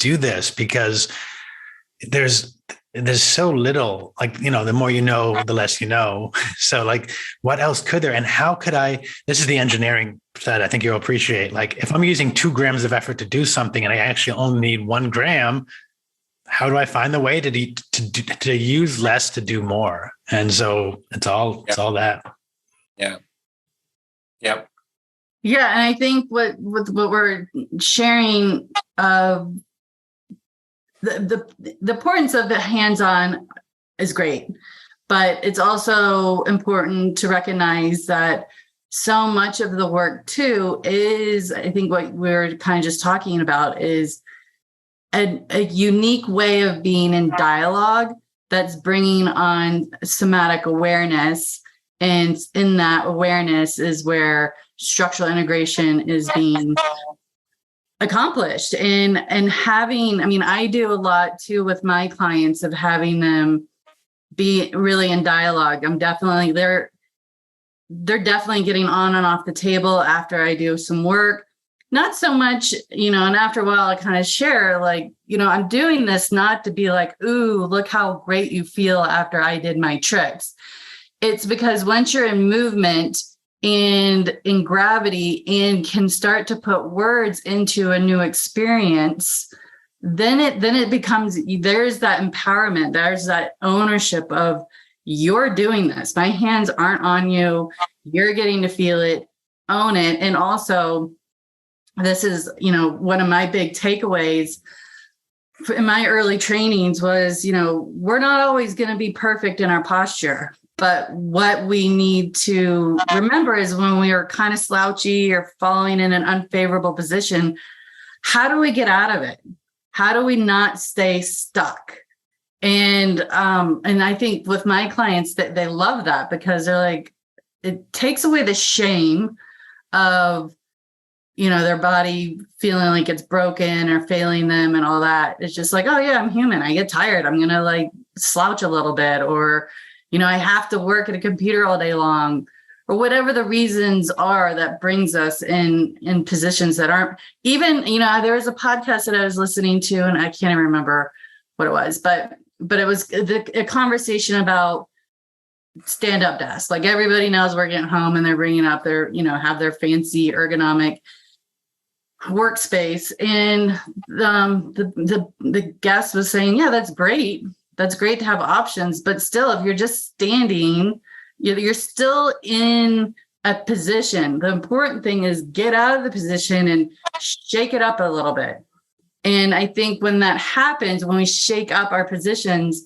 do this? Because there's so little, the more you know, the less you know. So like, what else could there? And how could this is the engineering side I think you'll appreciate. Like if I'm using 2 grams of effort to do something and I actually only need 1 gram, how do I find the way to use less to do more? And so it's all that. Yeah. Yep. Yeah. And I think what we're sharing of the importance of the hands-on is great, but it's also important to recognize that so much of the work too is, I think what we're kind of just talking about is a unique way of being in dialogue that's bringing on somatic awareness. And in that awareness is where structural integration is being accomplished. And having, I do a lot too with my clients of having them be really in dialogue. They're definitely getting on and off the table after I do some work. Not so much, and after a while I kind of share like, I'm doing this not to be like, ooh, look how great you feel after I did my tricks. It's because once you're in movement and in gravity and can start to put words into a new experience, then it becomes, there's that empowerment, there's that ownership of you're doing this. My hands aren't on you. You're getting to feel it. own it. And also, this is, one of my big takeaways in my early trainings was, we're not always going to be perfect in our posture. But what we need to remember is when we are kind of slouchy or falling in an unfavorable position, how do we get out of it? How do we not stay stuck? And I think with my clients that they love that, because they're like, it takes away the shame of, their body feeling like it's broken or failing them and all that. It's just like, oh yeah, I'm human. I get tired. I'm going to like slouch a little bit, or, I have to work at a computer all day long, or whatever the reasons are that brings us in positions that aren't even, there was a podcast that I was listening to, and I can't even remember what it was, but it was a conversation about stand-up desks. Like everybody knows we're getting home and they're bringing up their, have their fancy ergonomic workspace. And the guest was saying, yeah, that's great. That's great to have options. But still, if you're just standing, you're still in a position. The important thing is get out of the position and shake it up a little bit. And I think when that happens, when we shake up our positions,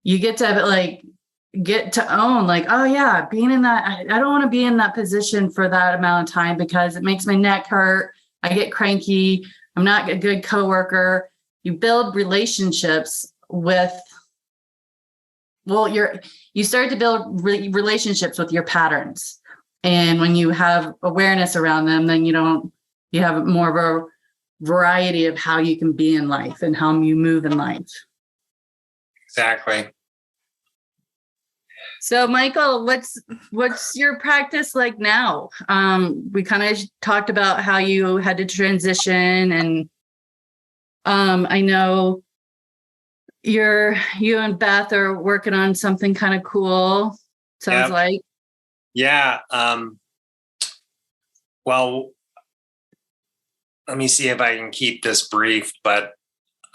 you get to own like, oh yeah, being in that, I don't want to be in that position for that amount of time because it makes my neck hurt. I get cranky. I'm not a good coworker. You build relationships you start to build relationships with your patterns. And when you have awareness around them, then you have more of a variety of how you can be in life and how you move in life. Exactly. So, Michael, what's your practice like now? We kind of talked about how you had to transition, and I know you and Beth are working on something kind of cool. Sounds like. Yeah. Well, let me see if I can keep this brief. But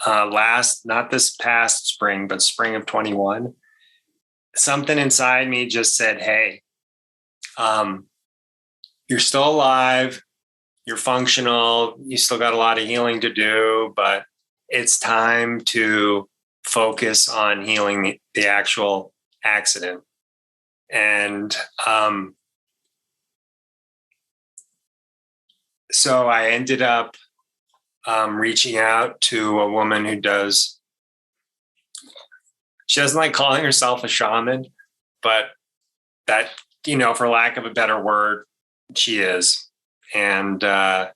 not this past spring, but spring of 21. Something inside me just said, hey, you're still alive, you're functional, you still got a lot of healing to do, but it's time to focus on healing the actual accident. And so I ended up reaching out to a woman who she doesn't like calling herself a shaman, but that, for lack of a better word, she is. And it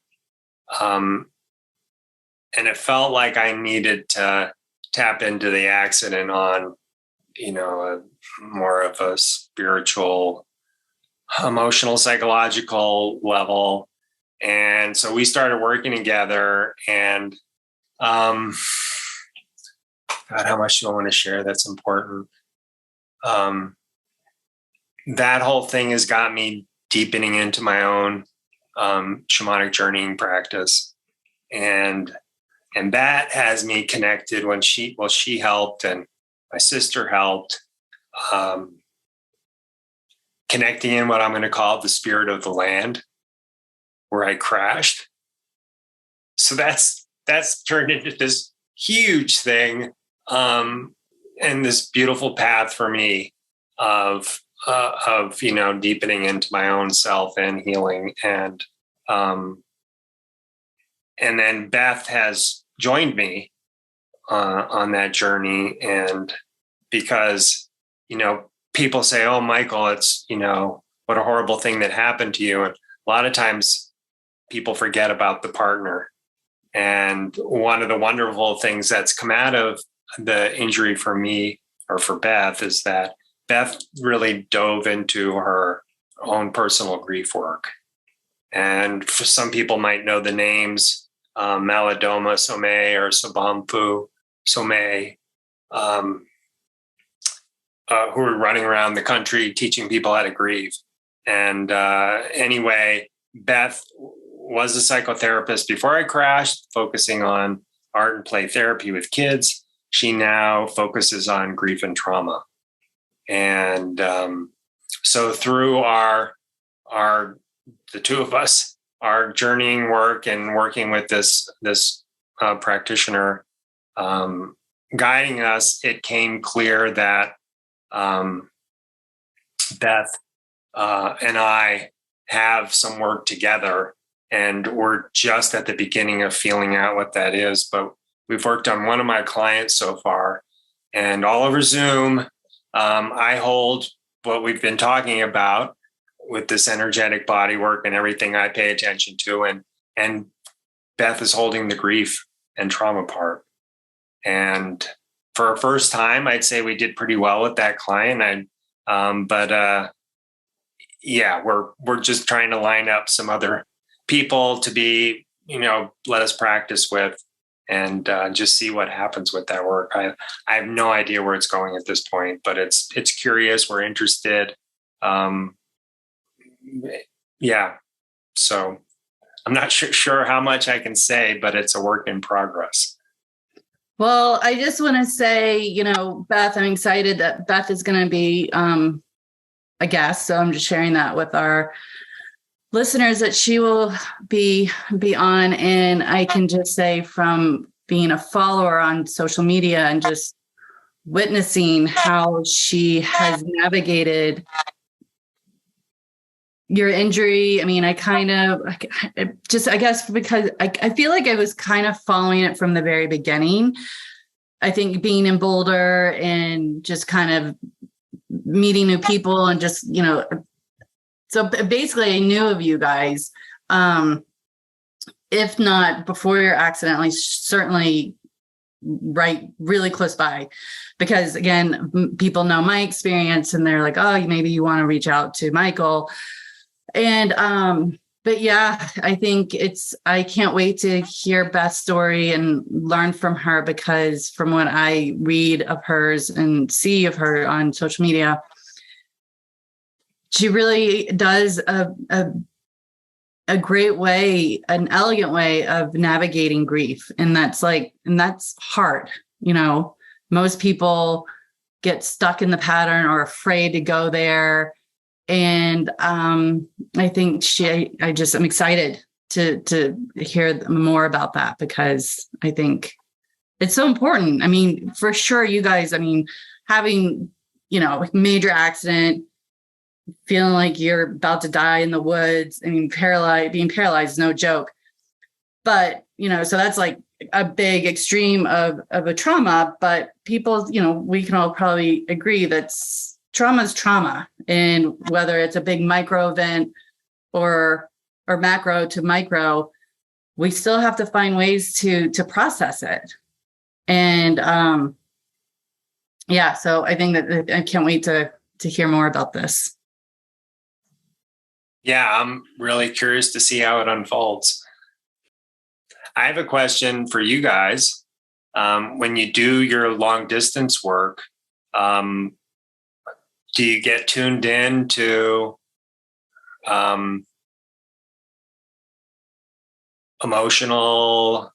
felt like I needed to tap into the accident on, more of a spiritual, emotional, psychological level. And so we started working together, and God, how much do I want to share? That's important. That whole thing has got me deepening into my own shamanic journeying practice. And that has me connected when she helped, and my sister helped, connecting in what I'm going to call the spirit of the land where I crashed. So that's turned into this huge thing, and this beautiful path for me of deepening into my own self and healing. And then Beth has joined me on that journey. And because, people say, oh, Michael, it's, what a horrible thing that happened to you. And a lot of times people forget about the partner. And one of the wonderful things that's come out of the injury for me, or for Beth, is that Beth really dove into her own personal grief work. And for some people might know the names Malidoma Somé or Sabampu Somé, who are running around the country teaching people how to grieve. And anyway, Beth was a psychotherapist before I crashed, focusing on art and play therapy with kids. She now focuses on grief and trauma. And so through our the two of us are journeying work and working with this practitioner guiding us, it came clear that Beth and I have some work together, and we're just at the beginning of feeling out what that is. But we've worked on one of my clients so far, and all over Zoom, I hold what we've been talking about with this energetic body work and everything I pay attention to. And Beth is holding the grief and trauma part. And for a first time, I'd say we did pretty well with that client. Yeah, we're just trying to line up some other people to be, let us practice with and just see what happens with that work. I have no idea where it's going at this point, but it's curious. We're interested. Yeah. So I'm not sure how much I can say, but it's a work in progress. Well, I just want to say, Beth, I'm excited that Beth is going to be a guest. So I'm just sharing that with our listeners that she will be on. And I can just say, from being a follower on social media and just witnessing how she has navigated your injury. I mean, I guess because I feel like I was kind of following it from the very beginning. I think being in Boulder and just kind of meeting new people and just, so basically I knew of you guys. If not before your accident, certainly right, really close by, because again, people know my experience and they're like, oh, maybe you want to reach out to Michael. And, but yeah, I think I can't wait to hear Beth's story and learn from her, because from what I read of hers and see of her on social media, she really does a great way, an elegant way of navigating grief. And that's hard. Most people get stuck in the pattern or afraid to go there. And I think I'm excited to hear more about that, because I think it's so important. I mean, for sure, you guys, having, major accident, feeling like you're about to die in the woods. being paralyzed is no joke. But, so that's like a big extreme of a trauma. But people, we can all probably agree that trauma is trauma. And whether it's a big micro event or macro to micro, we still have to find ways to process it. And so I think that I can't wait to hear more about this. Yeah, I'm really curious to see how it unfolds. I have a question for you guys. When you do your long distance work, do you get tuned in to emotional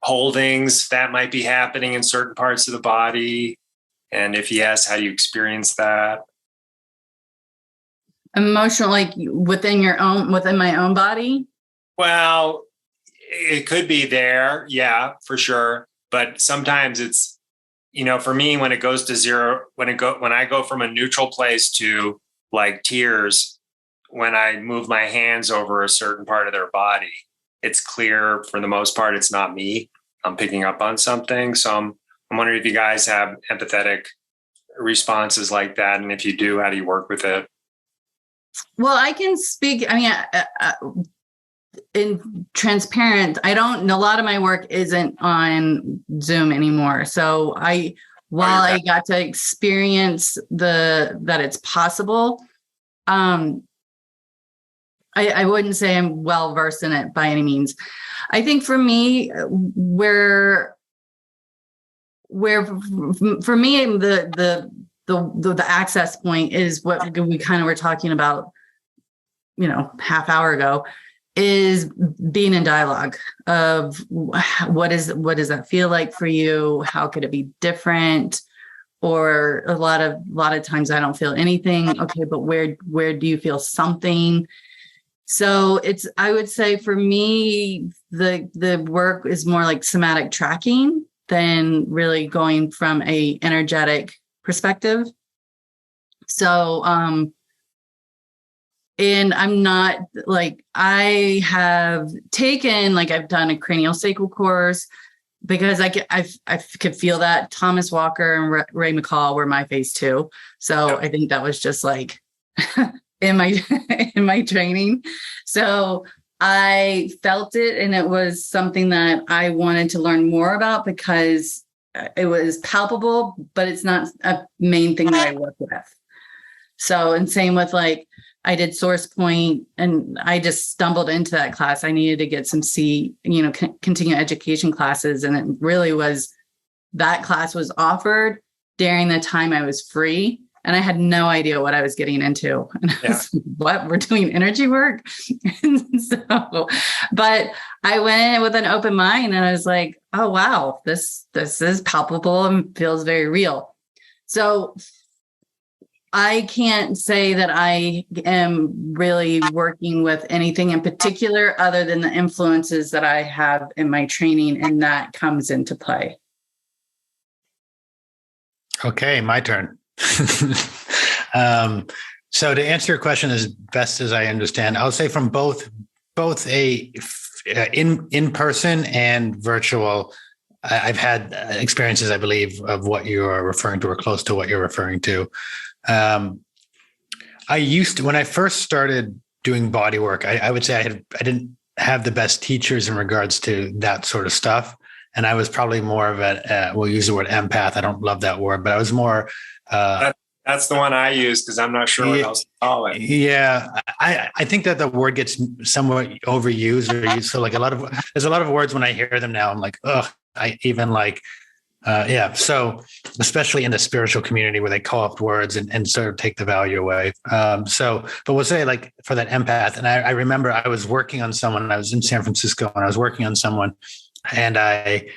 holdings that might be happening in certain parts of the body? And if yes, how do you experience that? Emotional, like within my own body? Well, it could be there. Yeah, for sure. But sometimes it's, for me, when it goes to zero, when I go from a neutral place to like tears, when I move my hands over a certain part of their body, it's clear for the most part, it's not me. I'm picking up on something. So I'm wondering if you guys have empathetic responses like that. And if you do, how do you work with it? Well, I can speak. In transparent, I don't. A lot of my work isn't on Zoom anymore. So while I got to experience that it's possible, I wouldn't say I'm well versed in it by any means. I think for me, where for me the access point is what we kind of were talking about, half hour ago, is being in dialogue of what does that feel like for you? How could it be different? Or a lot of times I don't feel anything. Okay, but where do you feel something? So I would say for me, the work is more like somatic tracking than really going from a energetic perspective. So, and I'm not like, I have taken, like I've done a cranial sacral course because I could feel that. Thomas Walker and Ray McCall were my phase 2. So I think that was just like in my training. So I felt it, and it was something that I wanted to learn more about because it was palpable, but it's not a main thing that I work with. So, and same with like, I did Source Point, and I just stumbled into that class. I needed to get some continuing education classes. And it really was, that class was offered during the time I was free. And I had no idea what I was getting into. And I was like, what? We're doing energy work? But I went in with an open mind, and I was like, oh, wow, this is palpable and feels very real. So I can't say that I am really working with anything in particular other than the influences that I have in my training, and that comes into play. Okay, my turn. So to answer your question as best as I understand, I'll say from both a in person and virtual, I've had experiences, I believe, of what you are referring to or close to what you're referring to. I used to, when I first started doing body work, I would say I didn't have the best teachers in regards to that sort of stuff. And I was probably more of we'll use the word empath. I don't love that word, but I was more. That's the one I use because I'm not sure what else to call it. Yeah, I think that the word gets somewhat overused or used. So like there's a lot of words when I hear them now, I'm like, ugh. I even like, So especially in the spiritual community where they co-opt words and sort of take the value away. But we'll say like for that empath. And I remember I was working on someone. I was in San Francisco and I was working on someone, and I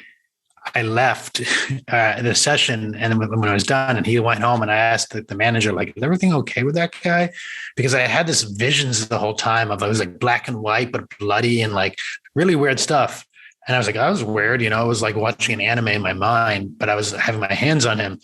left the session, and when I was done, and he went home, and I asked the manager, like, is everything okay with that guy? Because I had this visions the whole time of, it was like black and white, but bloody and like really weird stuff. And I was like, that was weird. It was like watching an anime in my mind, but I was having my hands on him.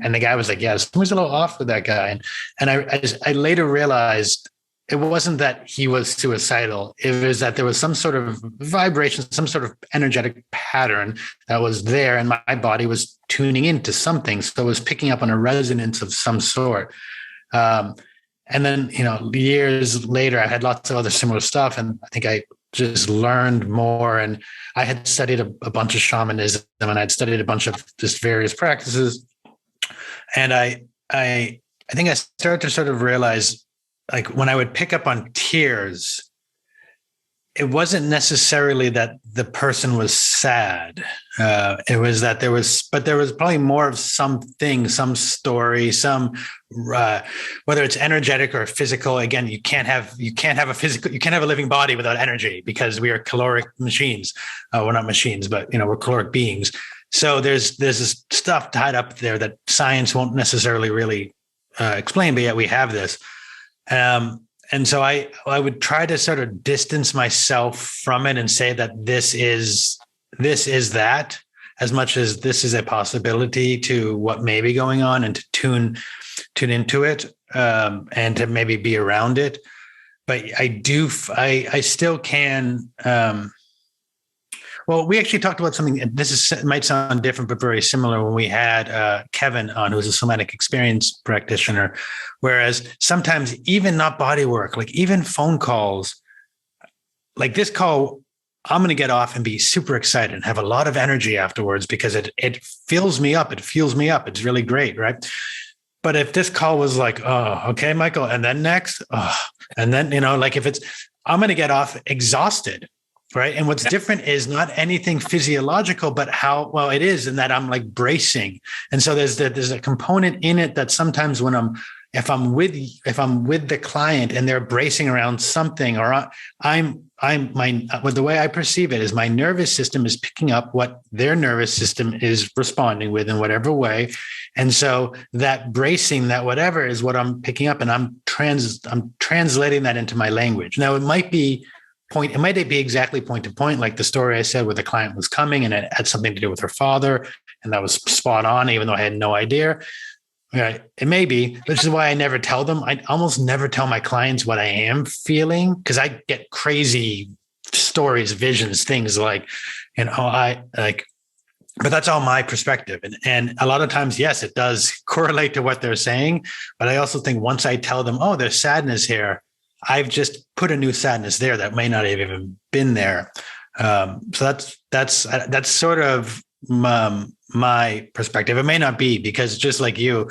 And the guy was like, yeah, something's a little off with that guy. And I later realized it wasn't that he was suicidal. It was that there was some sort of vibration, some sort of energetic pattern that was there. And my body was tuning into something. So it was picking up on a resonance of some sort. And then, years later, I had lots of other similar stuff. And I think I just learned more. And I had studied a bunch of shamanism, and I'd studied a bunch of just various practices. And I think I started to sort of realize, like, when I would pick up on tears, it wasn't necessarily that the person was sad. It was that there was probably more of something, some story, whether it's energetic or physical. Again, you can't have a living body without energy, because we are caloric machines. We're not machines, but we're caloric beings. So there's this stuff tied up there that science won't necessarily really explain, but yet we have this. And so I would try to sort of distance myself from it and say that this is that, as much as this is a possibility to what may be going on, and to tune into it, and to maybe be around it. But I still can. Well, we actually talked about something. It might sound different, but very similar, when we had Kevin on, who's a somatic experience practitioner. Whereas sometimes even not body work, like even phone calls, like this call, I'm going to get off and be super excited and have a lot of energy afterwards, because it fills me up. It fuels me up. It's really great, right? But if this call was like, oh, okay, Michael, and then next, and then, like if I'm going to get off exhausted. Right. And what's different is not anything physiological, but how well it is, in that I'm like bracing. And so there's a component in it that sometimes when I'm, if I'm with the client and they're bracing around something, or the way I perceive it is my nervous system is picking up what their nervous system is responding with in whatever way. And so that bracing, that whatever is what I'm picking up, and I'm translating that into my language. Now it might be exactly point to point, like the story I said where the client was coming and it had something to do with her father, and that was spot on, even though I had no idea. Right. It may be, which is why I never tell them. I almost never tell my clients what I am feeling, because I get crazy stories, visions, things like, but that's all my perspective. And a lot of times, yes, it does correlate to what they're saying. But I also think once I tell them, oh, there's sadness here, I've just put a new sadness there that may not have even been there. So that's sort of my perspective. It may not be, because just like you,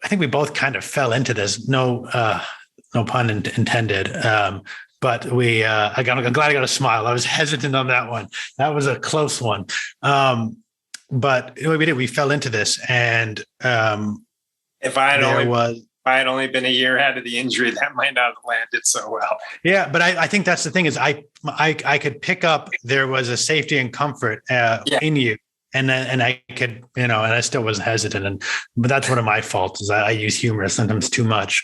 I think we both kind of fell into this. No pun intended. But I'm glad I got a smile. I was hesitant on that one. That was a close one. But we fell into this, and if I had only been a year ahead of the injury, that might not have landed so well. Yeah, but I think that's the thing is I could pick up there was a safety and comfort in you, and I could, and I still was hesitant, but that's one of my faults is I use humor sometimes too much.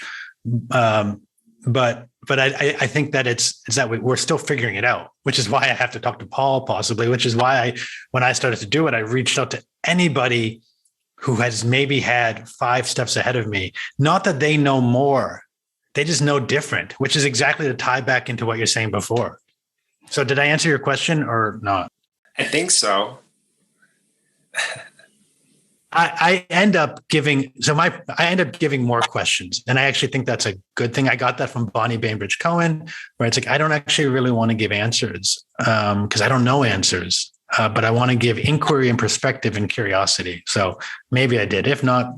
But I think that it's that we're still figuring it out, which is why I have to talk to Paul possibly, which is why when I started to do it, I reached out to anybody who has maybe had 5 steps ahead of me. Not that they know more, they just know different, which is exactly to tie back into what you're saying before. So did I answer your question or not? I think so. I end up giving more questions, and I actually think that's a good thing. I got that from Bonnie Bainbridge Cohen, where it's like, I don't actually really want to give answers because I don't know answers, but I want to give inquiry and perspective and curiosity. So maybe I did. If not,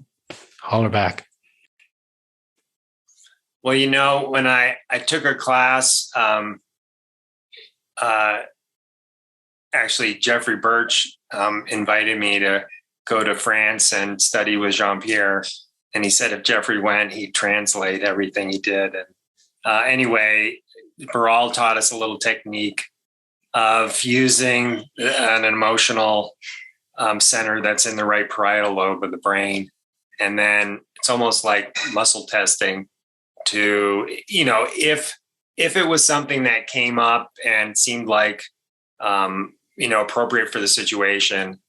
holler back. Well, when I took a class, actually Jeffrey Birch invited me to go to France and study with Jean-Pierre. And he said if Jeffrey went, he'd translate everything he did. And anyway, Baral taught us a little technique of using an emotional center that's in the right parietal lobe of the brain. And then it's almost like muscle testing to, if it was something that came up and seemed like, appropriate for the situation,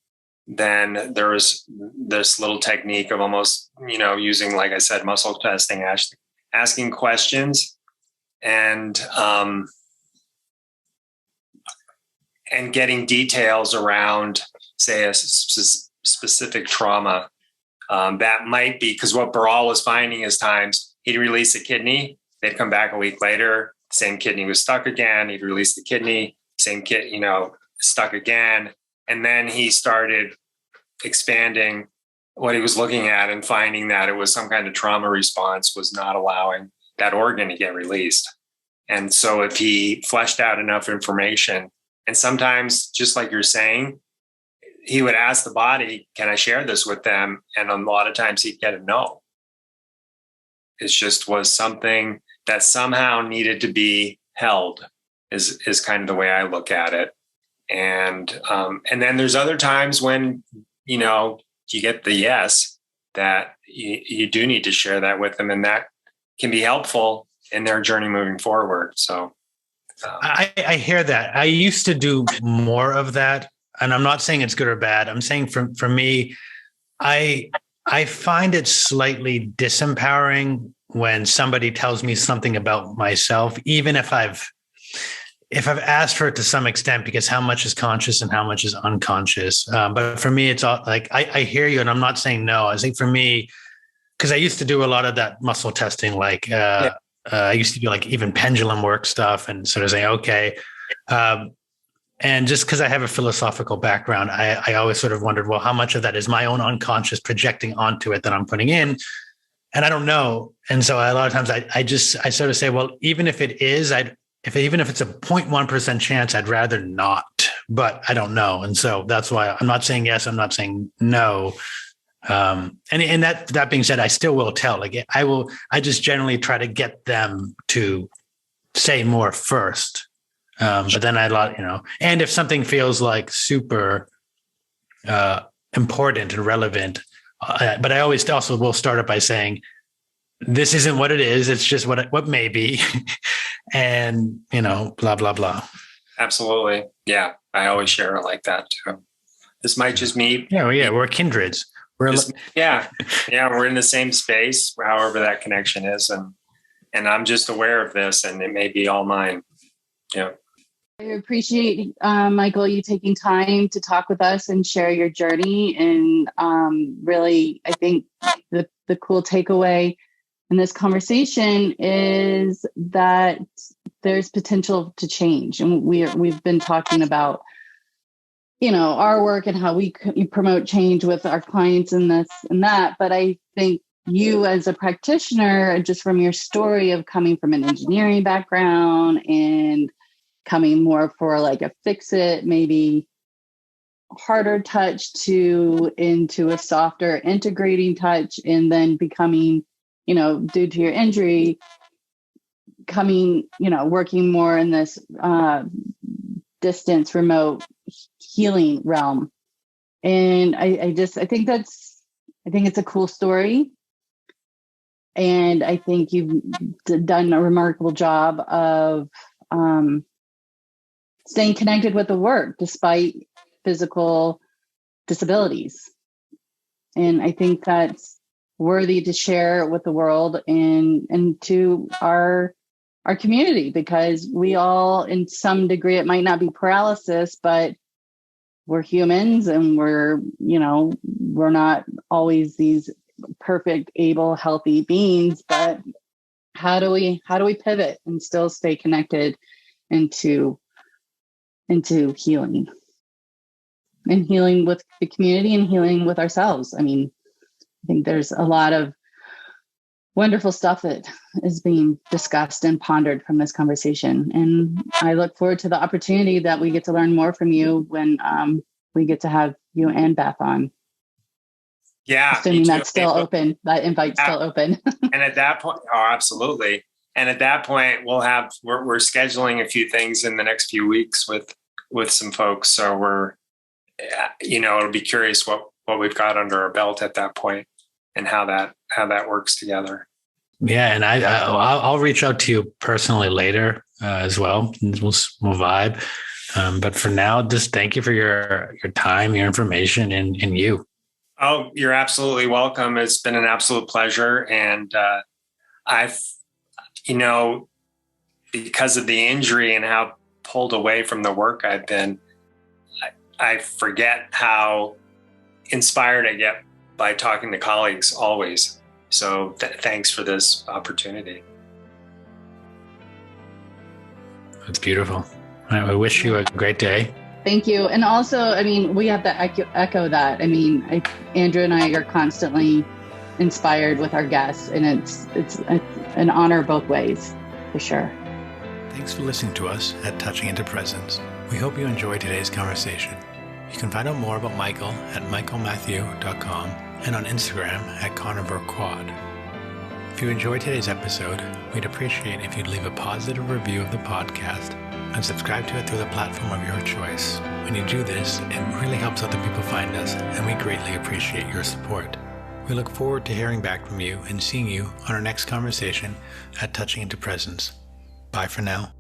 then there was this little technique of almost, using, like I said, muscle testing, asking questions and getting details around, say, a specific trauma. That might be because what Baral was finding is times he'd release a kidney, they'd come back a week later, same kidney was stuck again, he'd release the kidney, same kid, stuck again. And then he started expanding what he was looking at and finding that it was some kind of trauma response was not allowing that organ to get released. And so if he fleshed out enough information, and sometimes, just like you're saying, he would ask the body, can I share this with them? And a lot of times he'd get a no. It just was something that somehow needed to be held is kind of the way I look at it. And then there's other times when, you get the yes, that you do need to share that with them, and that can be helpful in their journey moving forward. So I hear that. I used to do more of that, and I'm not saying it's good or bad. I'm saying for me, I find it slightly disempowering when somebody tells me something about myself, even if I've asked for it to some extent, because how much is conscious and how much is unconscious. But for me, it's all like, I hear you, and I'm not saying no. I think for me, because I used to do a lot of that muscle testing, like I used to do like even pendulum work stuff and sort of saying, okay. And just because I have a philosophical background, I always sort of wondered, well, how much of that is my own unconscious projecting onto it that I'm putting in? And I don't know. And so a lot of times I sort of say, well, even if it is, even if it's a 0.1% chance, I'd rather not, but I don't know. And so that's why I'm not saying yes, I'm not saying no. And that being said, I still will tell. Like I just generally try to get them to say more first. But then and if something feels like super important and relevant, but I always also will start it by saying, this isn't what it is. It's just what may be. And, blah, blah, blah. Absolutely. Yeah. I always share it like that too. This might just me. Yeah. We're kindreds. We're in the same space, however that connection is. And I'm just aware of this, and it may be all mine. Yeah. I appreciate, Michael, you taking time to talk with us and share your journey. And really, I think the cool takeaway in this conversation is that there's potential to change. And we've been talking about, our work and how we promote change with our clients and this and that. But I think you as a practitioner, just from your story of coming from an engineering background and coming more for like a fix it, maybe harder touch into a softer integrating touch, and then becoming, due to your injury, working more in this distance remote healing realm. And I think it's a cool story. And I think you've done a remarkable job of staying connected with the work despite physical disabilities. And I think that's worthy to share with the world and to our community, because we all, in some degree, it might not be paralysis, but we're humans, and we're not always these perfect, able, healthy beings. But how do we pivot and still stay connected into healing, and healing with the community and healing with ourselves? I mean, I think there's a lot of wonderful stuff that is being discussed and pondered from this conversation. And I look forward to the opportunity that we get to learn more from you when we get to have you and Beth on. Yeah. Assuming that's still open, that invite's still open. And at that point, absolutely. And at that point, we're scheduling a few things in the next few weeks with some folks. So we're, it'll be curious what we've got under our belt at that point and how that works together. Yeah. And I'll reach out to you personally later as well. We'll vibe. But for now, just thank you for your time, your information, and you. Oh, you're absolutely welcome. It's been an absolute pleasure. And I've, because of the injury and how pulled away from the work I've been, I forget how inspired I get by talking to colleagues always. So thanks for this opportunity. It's beautiful. I wish you a great day. Thank you. And also, I mean, we have to echo that. I mean, Andrew and I are constantly inspired with our guests, and it's an honor both ways, for sure. Thanks for listening to us at Touching Into Presence. We hope you enjoyed today's conversation. You can find out more about Michael at michaelmathieu.com and on Instagram at carnivorequad. If you enjoyed today's episode, we'd appreciate if you'd leave a positive review of the podcast and subscribe to it through the platform of your choice. When you do this, it really helps other people find us, and we greatly appreciate your support. We look forward to hearing back from you and seeing you on our next conversation at Touching Into Presence. Bye for now.